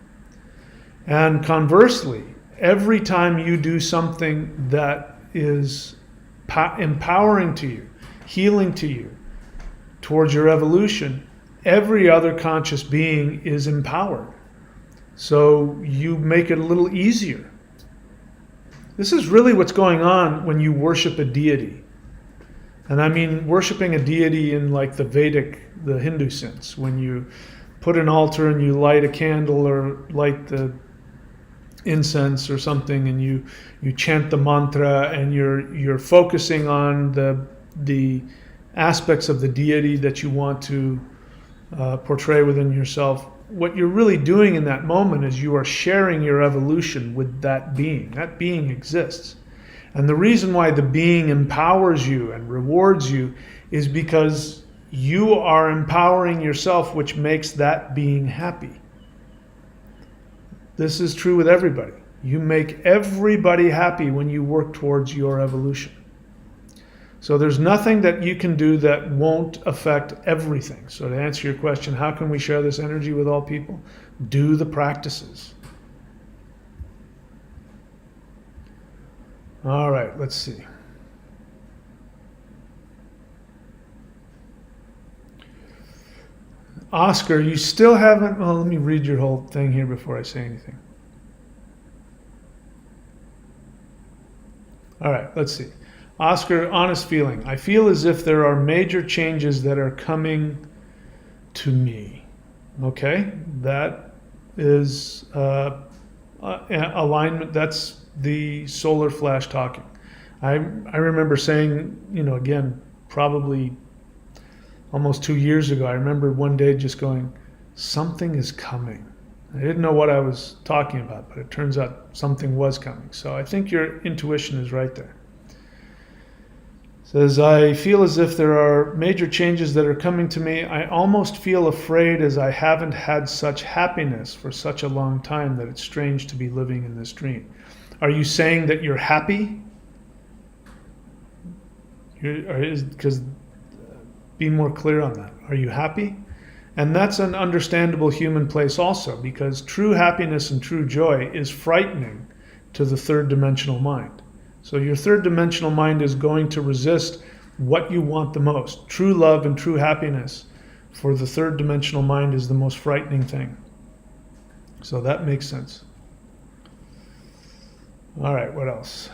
And conversely, every time you do something that is empowering to you, healing to you, towards your evolution, every other conscious being is empowered. So you make it a little easier. This is really what's going on when you worship a deity. And I mean worshiping a deity in like the Hindu sense, when you put an altar and you light a candle or light the incense or something, and you chant the mantra, and you're focusing on the aspects of the deity that you want to portray within yourself. What you're really doing in that moment is you are sharing your evolution with that being. That being exists. And the reason why the being empowers you and rewards you is because you are empowering yourself, which makes that being happy. This is true with everybody. You make everybody happy when you work towards your evolution. So there's nothing that you can do that won't affect everything. So to answer your question, how can we share this energy with all people? Do the practices. All right, let's see. Oscar, you still haven't, well, let me read your whole thing here before I say anything. All right, let's see. Oscar, honest feeling. I feel as if there are major changes that are coming to me. Okay, that is alignment. That's the solar flash talking. I remember saying, again, probably almost 2 years ago, I remember one day just going, something is coming. I didn't know what I was talking about, but it turns out something was coming. So I think your intuition is right there. Says, I feel as if there are major changes that are coming to me. I almost feel afraid as I haven't had such happiness for such a long time that it's strange to be living in this dream. Are you saying that you're happy? Because be more clear on that. Are you happy? And that's an understandable human place also, because true happiness and true joy is frightening to the third dimensional mind. So your third dimensional mind is going to resist what you want the most. True love and true happiness for the third dimensional mind is the most frightening thing. So that makes sense. All right, what else?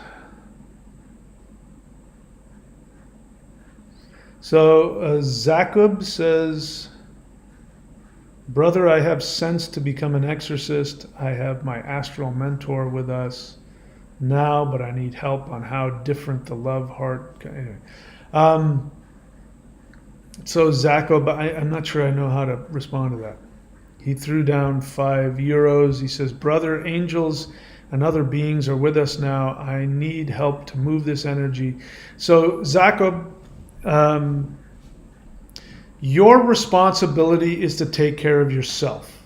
So Zachub says, Brother, I have sense to become an exorcist. I have my astral mentor with us now, but I need help on how different the love heart. Anyway. So Zacho, but I'm not sure I know how to respond to that. He threw down €5. He says, brother, angels and other beings are with us now. I need help to move this energy. So Zacho, your responsibility is to take care of yourself,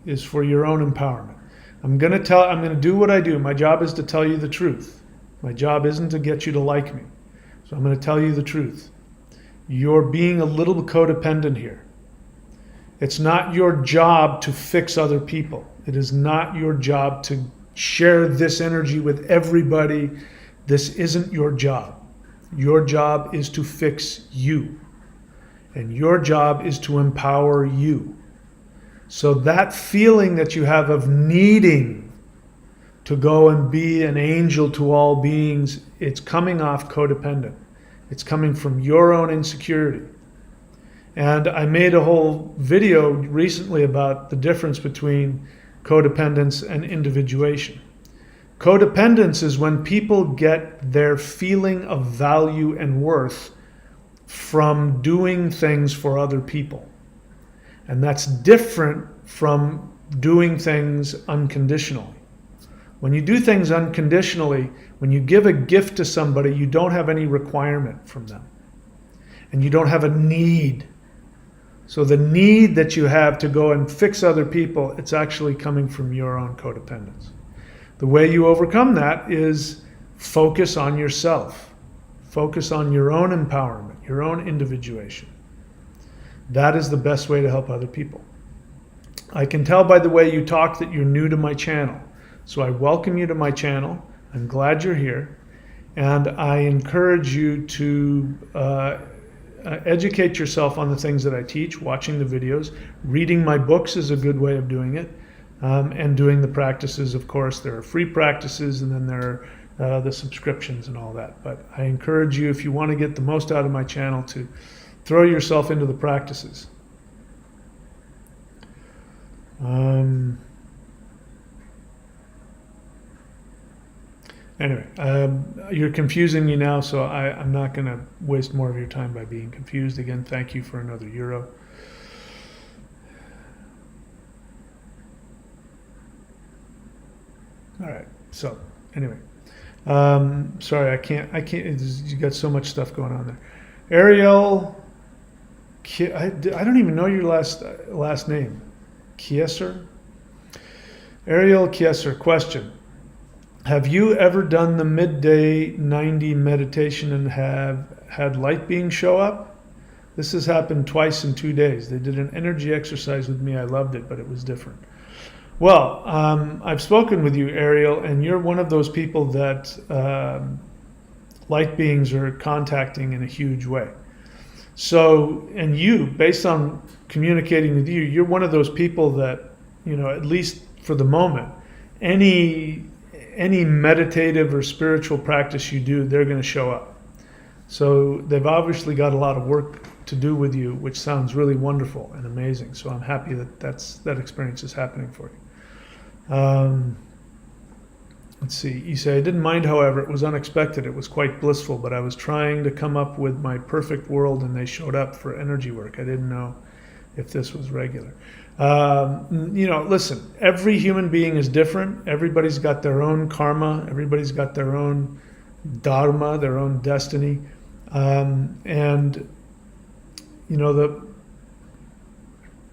is for your own empowerment. I'm going to do what I do. My job is to tell you the truth. My job isn't to get you to like me. So I'm going to tell you the truth. You're being a little codependent here. It's not your job to fix other people. It is not your job to share this energy with everybody. This isn't your job. Your job is to fix you. And your job is to empower you. So that feeling that you have of needing to go and be an angel to all beings, it's coming off codependent. It's coming from your own insecurity. And I made a whole video recently about the difference between codependence and individuation. Codependence is when people get their feeling of value and worth from doing things for other people. And that's different from doing things unconditionally. When you do things unconditionally, when you give a gift to somebody, you don't have any requirement from them. And you don't have a need. So the need that you have to go and fix other people, it's actually coming from your own codependence. The way you overcome that is focus on yourself. Focus on your own empowerment, your own individuation. That is the best way to help other people. I can tell by the way you talk that you're new to my channel. So I welcome you to my channel. I'm glad you're here. And I encourage you to educate yourself on the things that I teach, watching the videos. Reading my books is a good way of doing it. And doing the practices, of course. There are free practices, and then there are the subscriptions and all that. But I encourage you, if you want to get the most out of my channel, to throw yourself into the practices. Anyway, you're confusing me now, so I'm not going to waste more of your time by being confused. Again, thank you for another €1. All right. So anyway, sorry, I can't. You got so much stuff going on there. Ariel, I don't even know your last name. Kieser. Ariel Kieser. Question: have you ever done the midday 90 meditation and have had light beings show up? This has happened twice in 2 days. They did an energy exercise with me. I loved it, but it was different. Well, I've spoken with you, Ariel, and you're one of those people that light beings are contacting in a huge way. So, and you, based on communicating with you, you're one of those people that, at least for the moment, any meditative or spiritual practice you do, they're going to show up. So they've obviously got a lot of work to do with you, which sounds really wonderful and amazing. So I'm happy that that experience is happening for you. Let's see. You say, I didn't mind, however, it was unexpected. It was quite blissful, but I was trying to come up with my perfect world and they showed up for energy work. I didn't know if this was regular. Listen, every human being is different. Everybody's got their own karma. Everybody's got their own dharma, their own destiny. The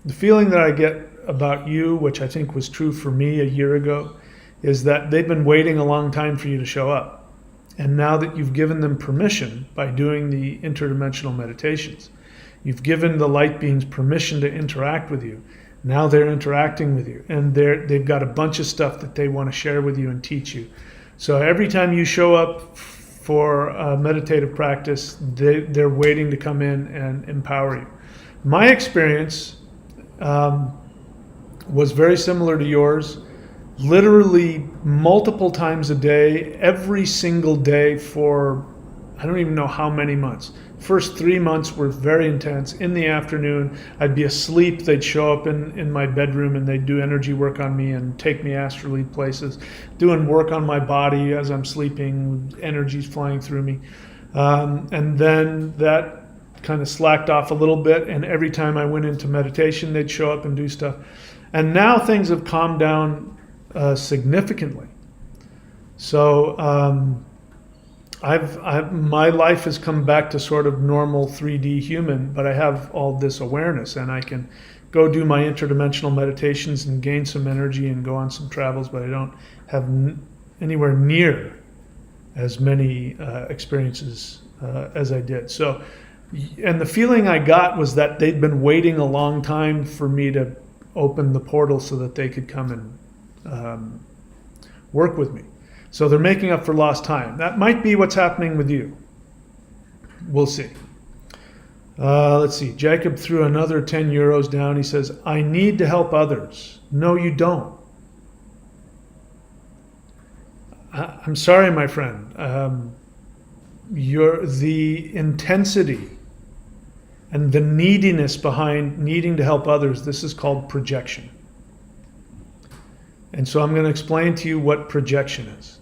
feeling that I get about you, which I think was true for me a year ago, is that they've been waiting a long time for you to show up. And now that you've given them permission by doing the interdimensional meditations, you've given the light beings permission to interact with you. Now they're interacting with you, and they've got a bunch of stuff that they want to share with you and teach you. So every time you show up for a meditative practice, they're waiting to come in and empower you. My experience was very similar to yours. Literally multiple times a day, every single day for I don't even know how many months. First 3 months were very intense. In the afternoon, I'd be asleep. They'd show up in my bedroom and they'd do energy work on me and take me astrally places, doing work on my body as I'm sleeping, energies flying through me. And then that kind of slacked off a little bit. And every time I went into meditation, they'd show up and do stuff. And now things have calmed down significantly. So my life has come back to sort of normal 3D human, but I have all this awareness and I can go do my interdimensional meditations and gain some energy and go on some travels, but I don't have anywhere near as many experiences as I did. So, and the feeling I got was that they'd been waiting a long time for me to open the portal so that they could come and work with me. So they're making up for lost time. That might be what's happening with you. We'll see. Let's see. Jacob threw another 10 euros down. He says, I need to help others. No, you don't. I'm sorry, my friend. The intensity and the neediness behind needing to help others, this is called projection. And so I'm going to explain to you what projection is.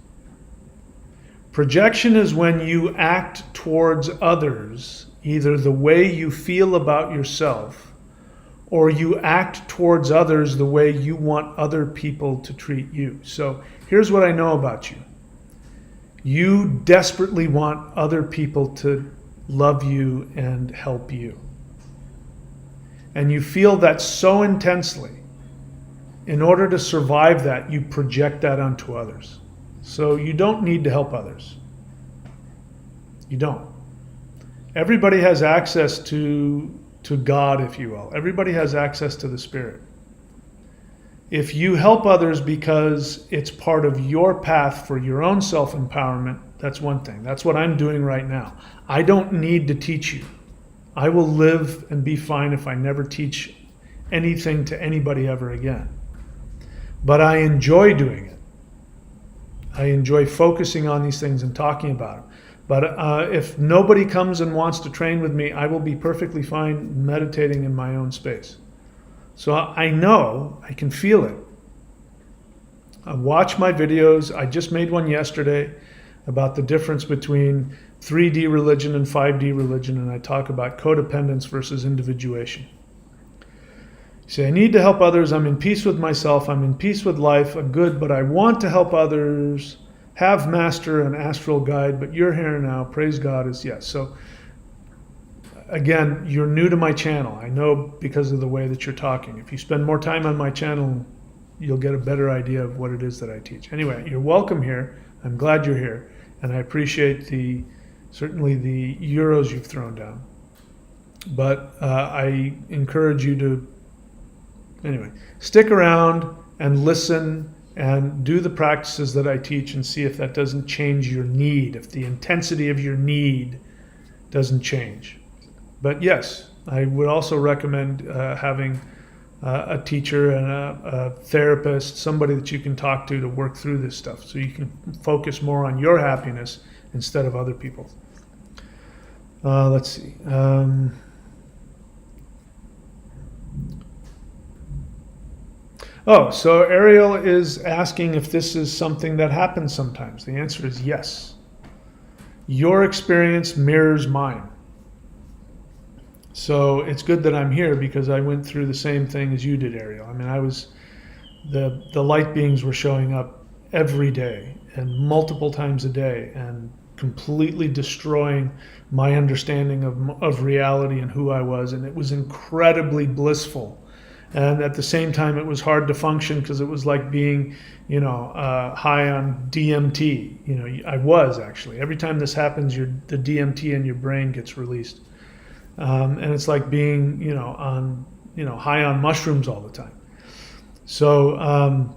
Projection is when you act towards others either the way you feel about yourself or you act towards others the way you want other people to treat you. So here's what I know about you. You desperately want other people to love you and help you. And you feel that so intensely. In order to survive that, you project that onto others. So you don't need to help others. You don't. Everybody has access to God, if you will. Everybody has access to the Spirit. If you help others because it's part of your path for your own self-empowerment, that's one thing. That's what I'm doing right now. I don't need to teach you. I will live and be fine if I never teach anything to anybody ever again. But I enjoy doing it. I enjoy focusing on these things and talking about them. But if nobody comes and wants to train with me, I will be perfectly fine meditating in my own space. So I know, I can feel it. I watch my videos. I just made one yesterday about the difference between 3D religion and 5D religion, and I talk about codependence versus individuation. Say, I need to help others. I'm in peace with myself. I'm in peace with life. I'm good, but I want to help others. Have master and astral guide, but you're here now. Praise God is yes. So again, you're new to my channel. I know because of the way that you're talking. If you spend more time on my channel, you'll get a better idea of what it is that I teach. Anyway, you're welcome here. I'm glad you're here. And I appreciate certainly the euros you've thrown down. But I encourage you to anyway, stick around and listen and do the practices that I teach and see if that doesn't change your need, if the intensity of your need doesn't change. But yes, I would also recommend having a teacher and a therapist, somebody that you can talk to work through this stuff so you can focus more on your happiness instead of other people's. Let's see. So Ariel is asking if this is something that happens sometimes. The answer is yes. Your experience mirrors mine. So it's good that I'm here because I went through the same thing as you did, Ariel. I mean, the light beings were showing up every day and multiple times a day and completely destroying my understanding of reality and who I was. And it was incredibly blissful. And at the same time, it was hard to function because it was like being, high on DMT. I was actually. Every time this happens, the DMT in your brain gets released. And it's like being, high on mushrooms all the time. So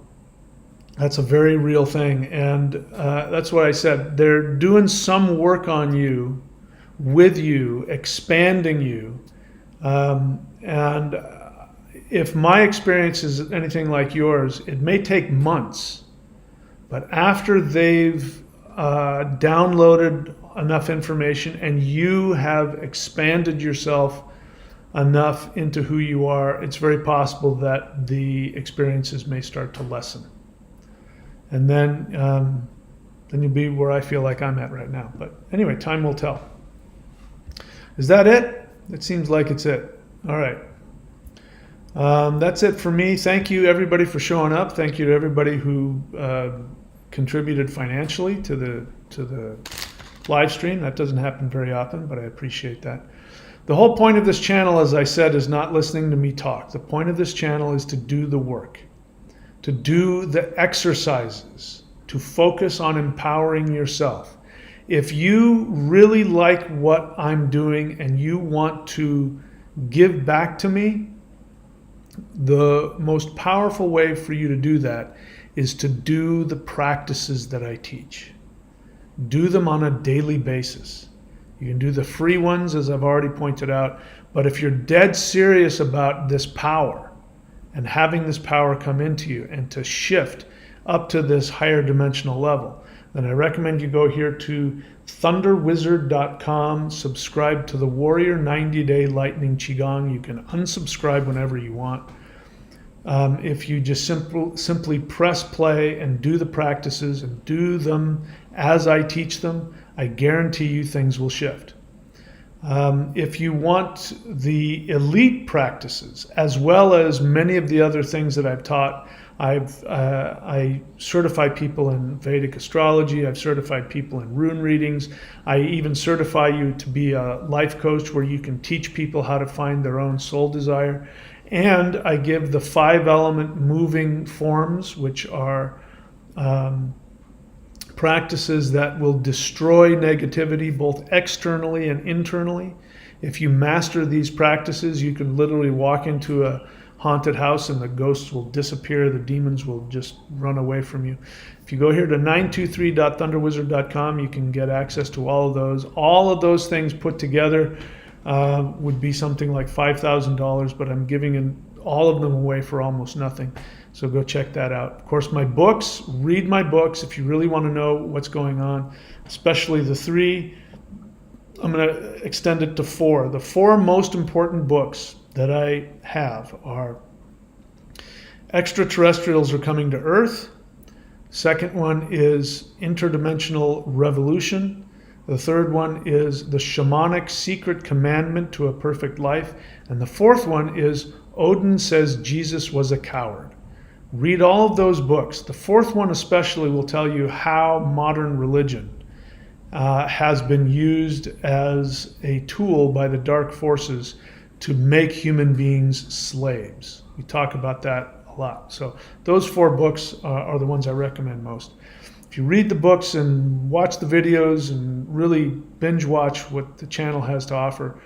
that's a very real thing. And that's what I said. They're doing some work on you, with you, expanding you. And if my experience is anything like yours, it may take months. But after they've downloaded enough information and you have expanded yourself enough into who you are, it's very possible that the experiences may start to lessen. And then you'll be where I feel like I'm at right now. But anyway, time will tell. Is that it? It seems like it's it. All right. That's it for me. Thank you, everybody, for showing up. Thank you to everybody who contributed financially to the live stream. That doesn't happen very often, but I appreciate that. The whole point of this channel, as I said, is not listening to me talk. The point of this channel is to do the work, to do the exercises, to focus on empowering yourself. If you really like what I'm doing and you want to give back to me, the most powerful way for you to do that is to do the practices that I teach. Do them on a daily basis. You can do the free ones, as I've already pointed out, but if you're dead serious about this power and having this power come into you and to shift up to this higher dimensional level, then I recommend you go here to thunderwizard.com, subscribe to the Warrior 90-Day Lightning Qigong. You can unsubscribe whenever you want. If you just simply press play and do the practices and do them as I teach them, I guarantee you things will shift. If you want the elite practices, as well as many of the other things that I've taught, I certify people in Vedic astrology. I've certified people in rune readings. I even certify you to be a life coach where you can teach people how to find their own soul desire. And I give the 5-element moving forms, which are practices that will destroy negativity both externally and internally. If you master these practices, you can literally walk into a haunted house and the ghosts will disappear, the demons will just run away from you. If you go here to 923.thunderwizard.com, you can get access to all of those. All of those things put together would be something like $5,000, but I'm giving all of them away for almost nothing. So go check that out. Of course, my books, read my books if you really want to know what's going on, especially the 3. I'm going to extend it to 4. The 4 most important books that I have are Extraterrestrials Are Coming to Earth. Second one is Interdimensional Revolution. The third one is The Shamanic Secret Commandment to a Perfect Life. And the fourth one is Odin Says Jesus Was a Coward. Read all of those books. The fourth one especially will tell you how modern religion has been used as a tool by the dark forces to make human beings slaves. We talk about that a lot. So those 4 books are the ones I recommend most. If you read the books and watch the videos and really binge watch what the channel has to offer,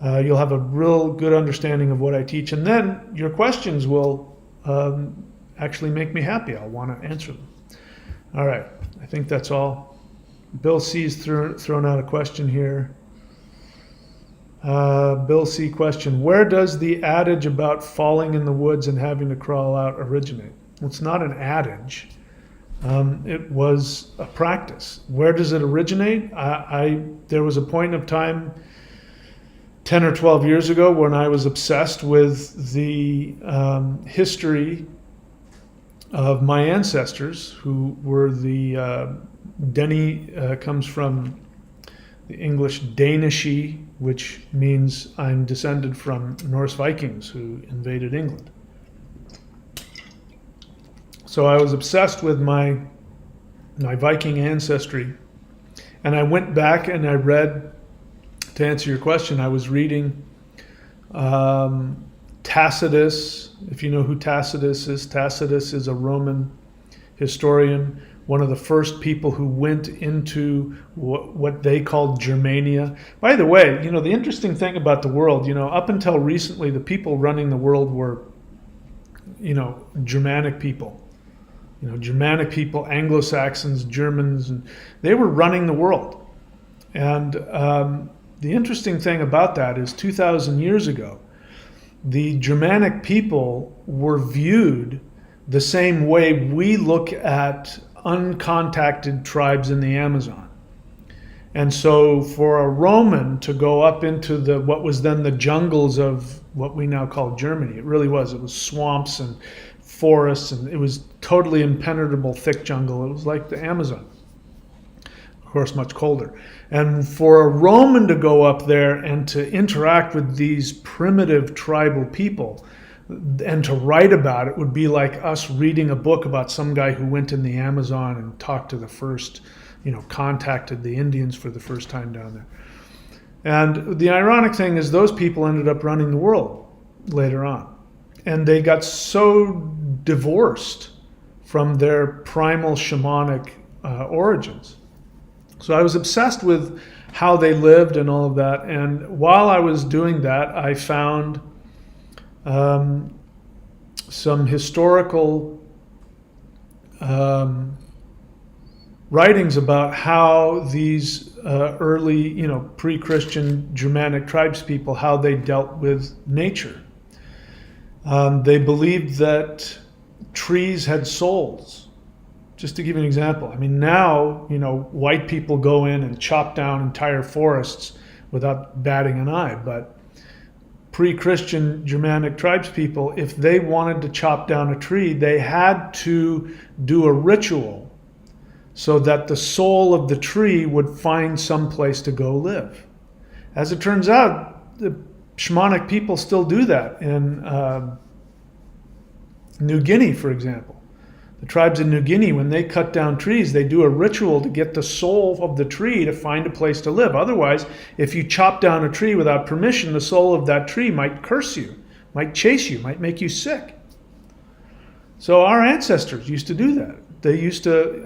you'll have a real good understanding of what I teach. And then your questions will actually make me happy. I'll want to answer them. All right. I think that's all. Bill C's thrown out a question here. Bill C question, where does the adage about falling in the woods and having to crawl out originate? Well, it's not an adage. It was a practice. Where does it originate? There was a point of time 10 or 12 years ago when I was obsessed with the history of my ancestors, who were the Deni, comes from the English Danishi, which means I'm descended from Norse Vikings who invaded England. So I was obsessed with my Viking ancestry, and I went back and I read, to answer your question, I was reading Tacitus. If you know who Tacitus is a Roman historian, one of the first people who went into what they called Germania. By the way, the interesting thing about the world, up until recently, the people running the world were, Germanic people. Germanic people, Anglo-Saxons, Germans, and they were running the world. And the interesting thing about that is 2,000 years ago, the Germanic people were viewed the same way we look at uncontacted tribes in the Amazon. And so for a Roman to go up into what was then the jungles of what we now call Germany, it was swamps and forests, and it was totally impenetrable thick jungle. It was like the Amazon. Of course, much colder. And for a Roman to go up there and to interact with these primitive tribal people and to write about it would be like us reading a book about some guy who went in the Amazon and talked to the first, contacted the Indians for the first time down there. And the ironic thing is those people ended up running the world later on. And they got so divorced from their primal shamanic origins. So I was obsessed with how they lived and all of that. And while I was doing that, I found some historical writings about how these early, pre-Christian Germanic tribes people, how they dealt with nature. They believed that trees had souls. Just to give you an example, now, white people go in and chop down entire forests without batting an eye, but pre-Christian Germanic tribes people, if they wanted to chop down a tree, they had to do a ritual so that the soul of the tree would find some place to go live. As it turns out, the shamanic people still do that in New Guinea, for example. The tribes in New Guinea, when they cut down trees, they do a ritual to get the soul of the tree to find a place to live. Otherwise, if you chop down a tree without permission, the soul of that tree might curse you, might chase you, might make you sick. So our ancestors used to do that. They used to,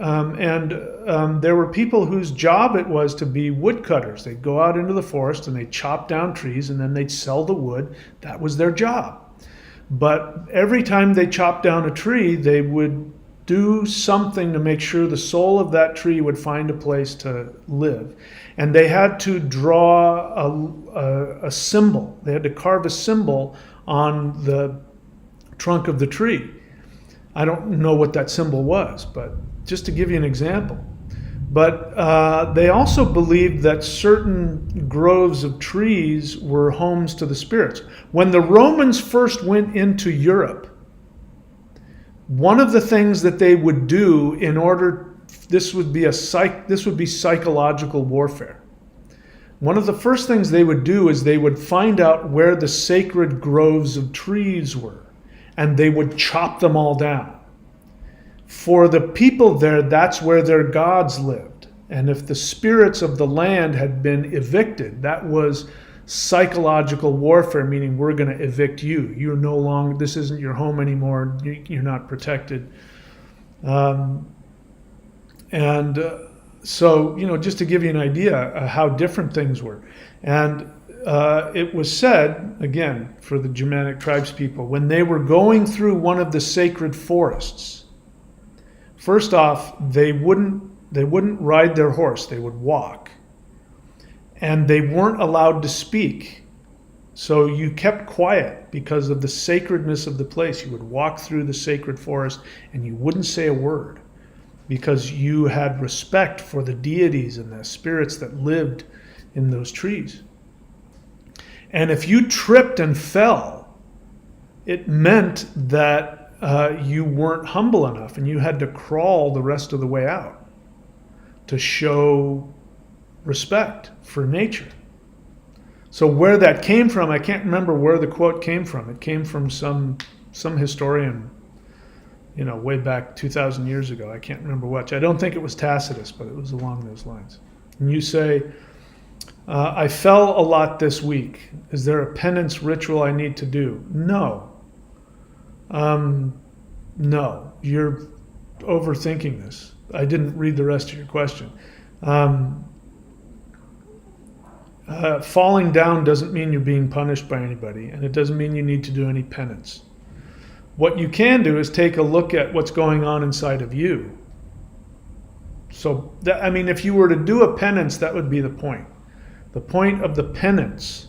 there were people whose job it was to be woodcutters. They'd go out into the forest and they'd chop down trees and then they'd sell the wood. That was their job. But every time they chopped down a tree, they would do something to make sure the soul of that tree would find a place to live. And they had to draw a symbol. They had to carve a symbol on the trunk of the tree. I don't know what that symbol was, but just to give you an example. But they also believed that certain groves of trees were homes to the spirits. When the Romans first went into Europe, one of the things that they would do in order, this would be psychological warfare. One of the first things they would do is they would find out where the sacred groves of trees were, and they would chop them all down. For the people there, that's where their gods lived. And if the spirits of the land had been evicted, that was psychological warfare, meaning we're going to evict you. You're no longer, this isn't your home anymore. You're not protected. So, just to give you an idea how different things were. And it was said, again, for the Germanic tribes people, when they were going through one of the sacred forests, first off, they wouldn't ride their horse, they would walk. And they weren't allowed to speak. So you kept quiet because of the sacredness of the place. You would walk through the sacred forest and you wouldn't say a word because you had respect for the deities and the spirits that lived in those trees. And if you tripped and fell, it meant that you weren't humble enough and you had to crawl the rest of the way out to show respect for nature. So where that came from, I can't remember where the quote came from. It came from some historian, way back 2,000 years ago. I can't remember which. I don't think it was Tacitus, but it was along those lines. And you say, I fell a lot this week. Is there a penance ritual I need to do? No. No, you're overthinking this. I didn't read the rest of your question. Falling down doesn't mean you're being punished by anybody, and it doesn't mean you need to do any penance. What you can do is take a look at what's going on inside of you. So, if you were to do a penance, that would be the point. The point of the penance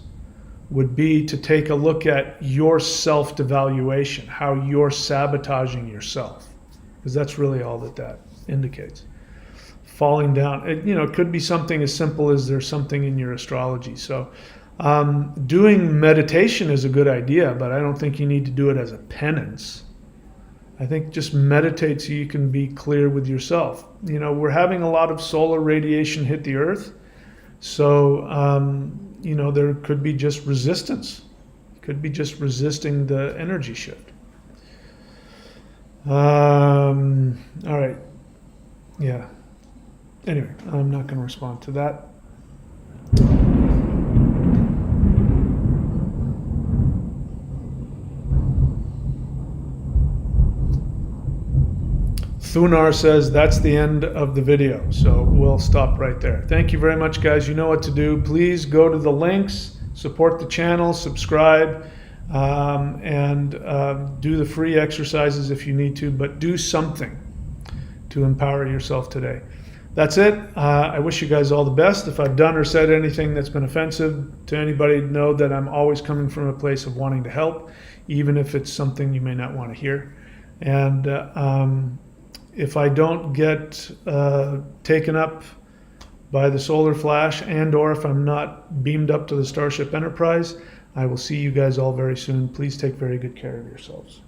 would be to take a look at your self-devaluation, how you're sabotaging yourself, because that's really all that indicates. falling down. It could be something as simple as there's something in your astrology. So doing meditation is a good idea, but I don't think you need to do it as a penance. I think just meditate so you can be clear with yourself. We're having a lot of solar radiation hit the earth. So, there could be just resistance. Could be just resisting the energy shift. All right. Yeah. Anyway, I'm not going to respond to that. Thunar says that's the end of the video, so we'll stop right there. Thank you very much, guys. You know what to do. Please go to the links, support the channel, subscribe, and do the free exercises if you need to, but do something to empower yourself today. That's it. I wish you guys all the best. If I've done or said anything that's been offensive to anybody, know that I'm always coming from a place of wanting to help, even if it's something you may not want to hear. And if I don't get taken up by the solar flash, and or if I'm not beamed up to the Starship Enterprise, I will see you guys all very soon. Please take very good care of yourselves.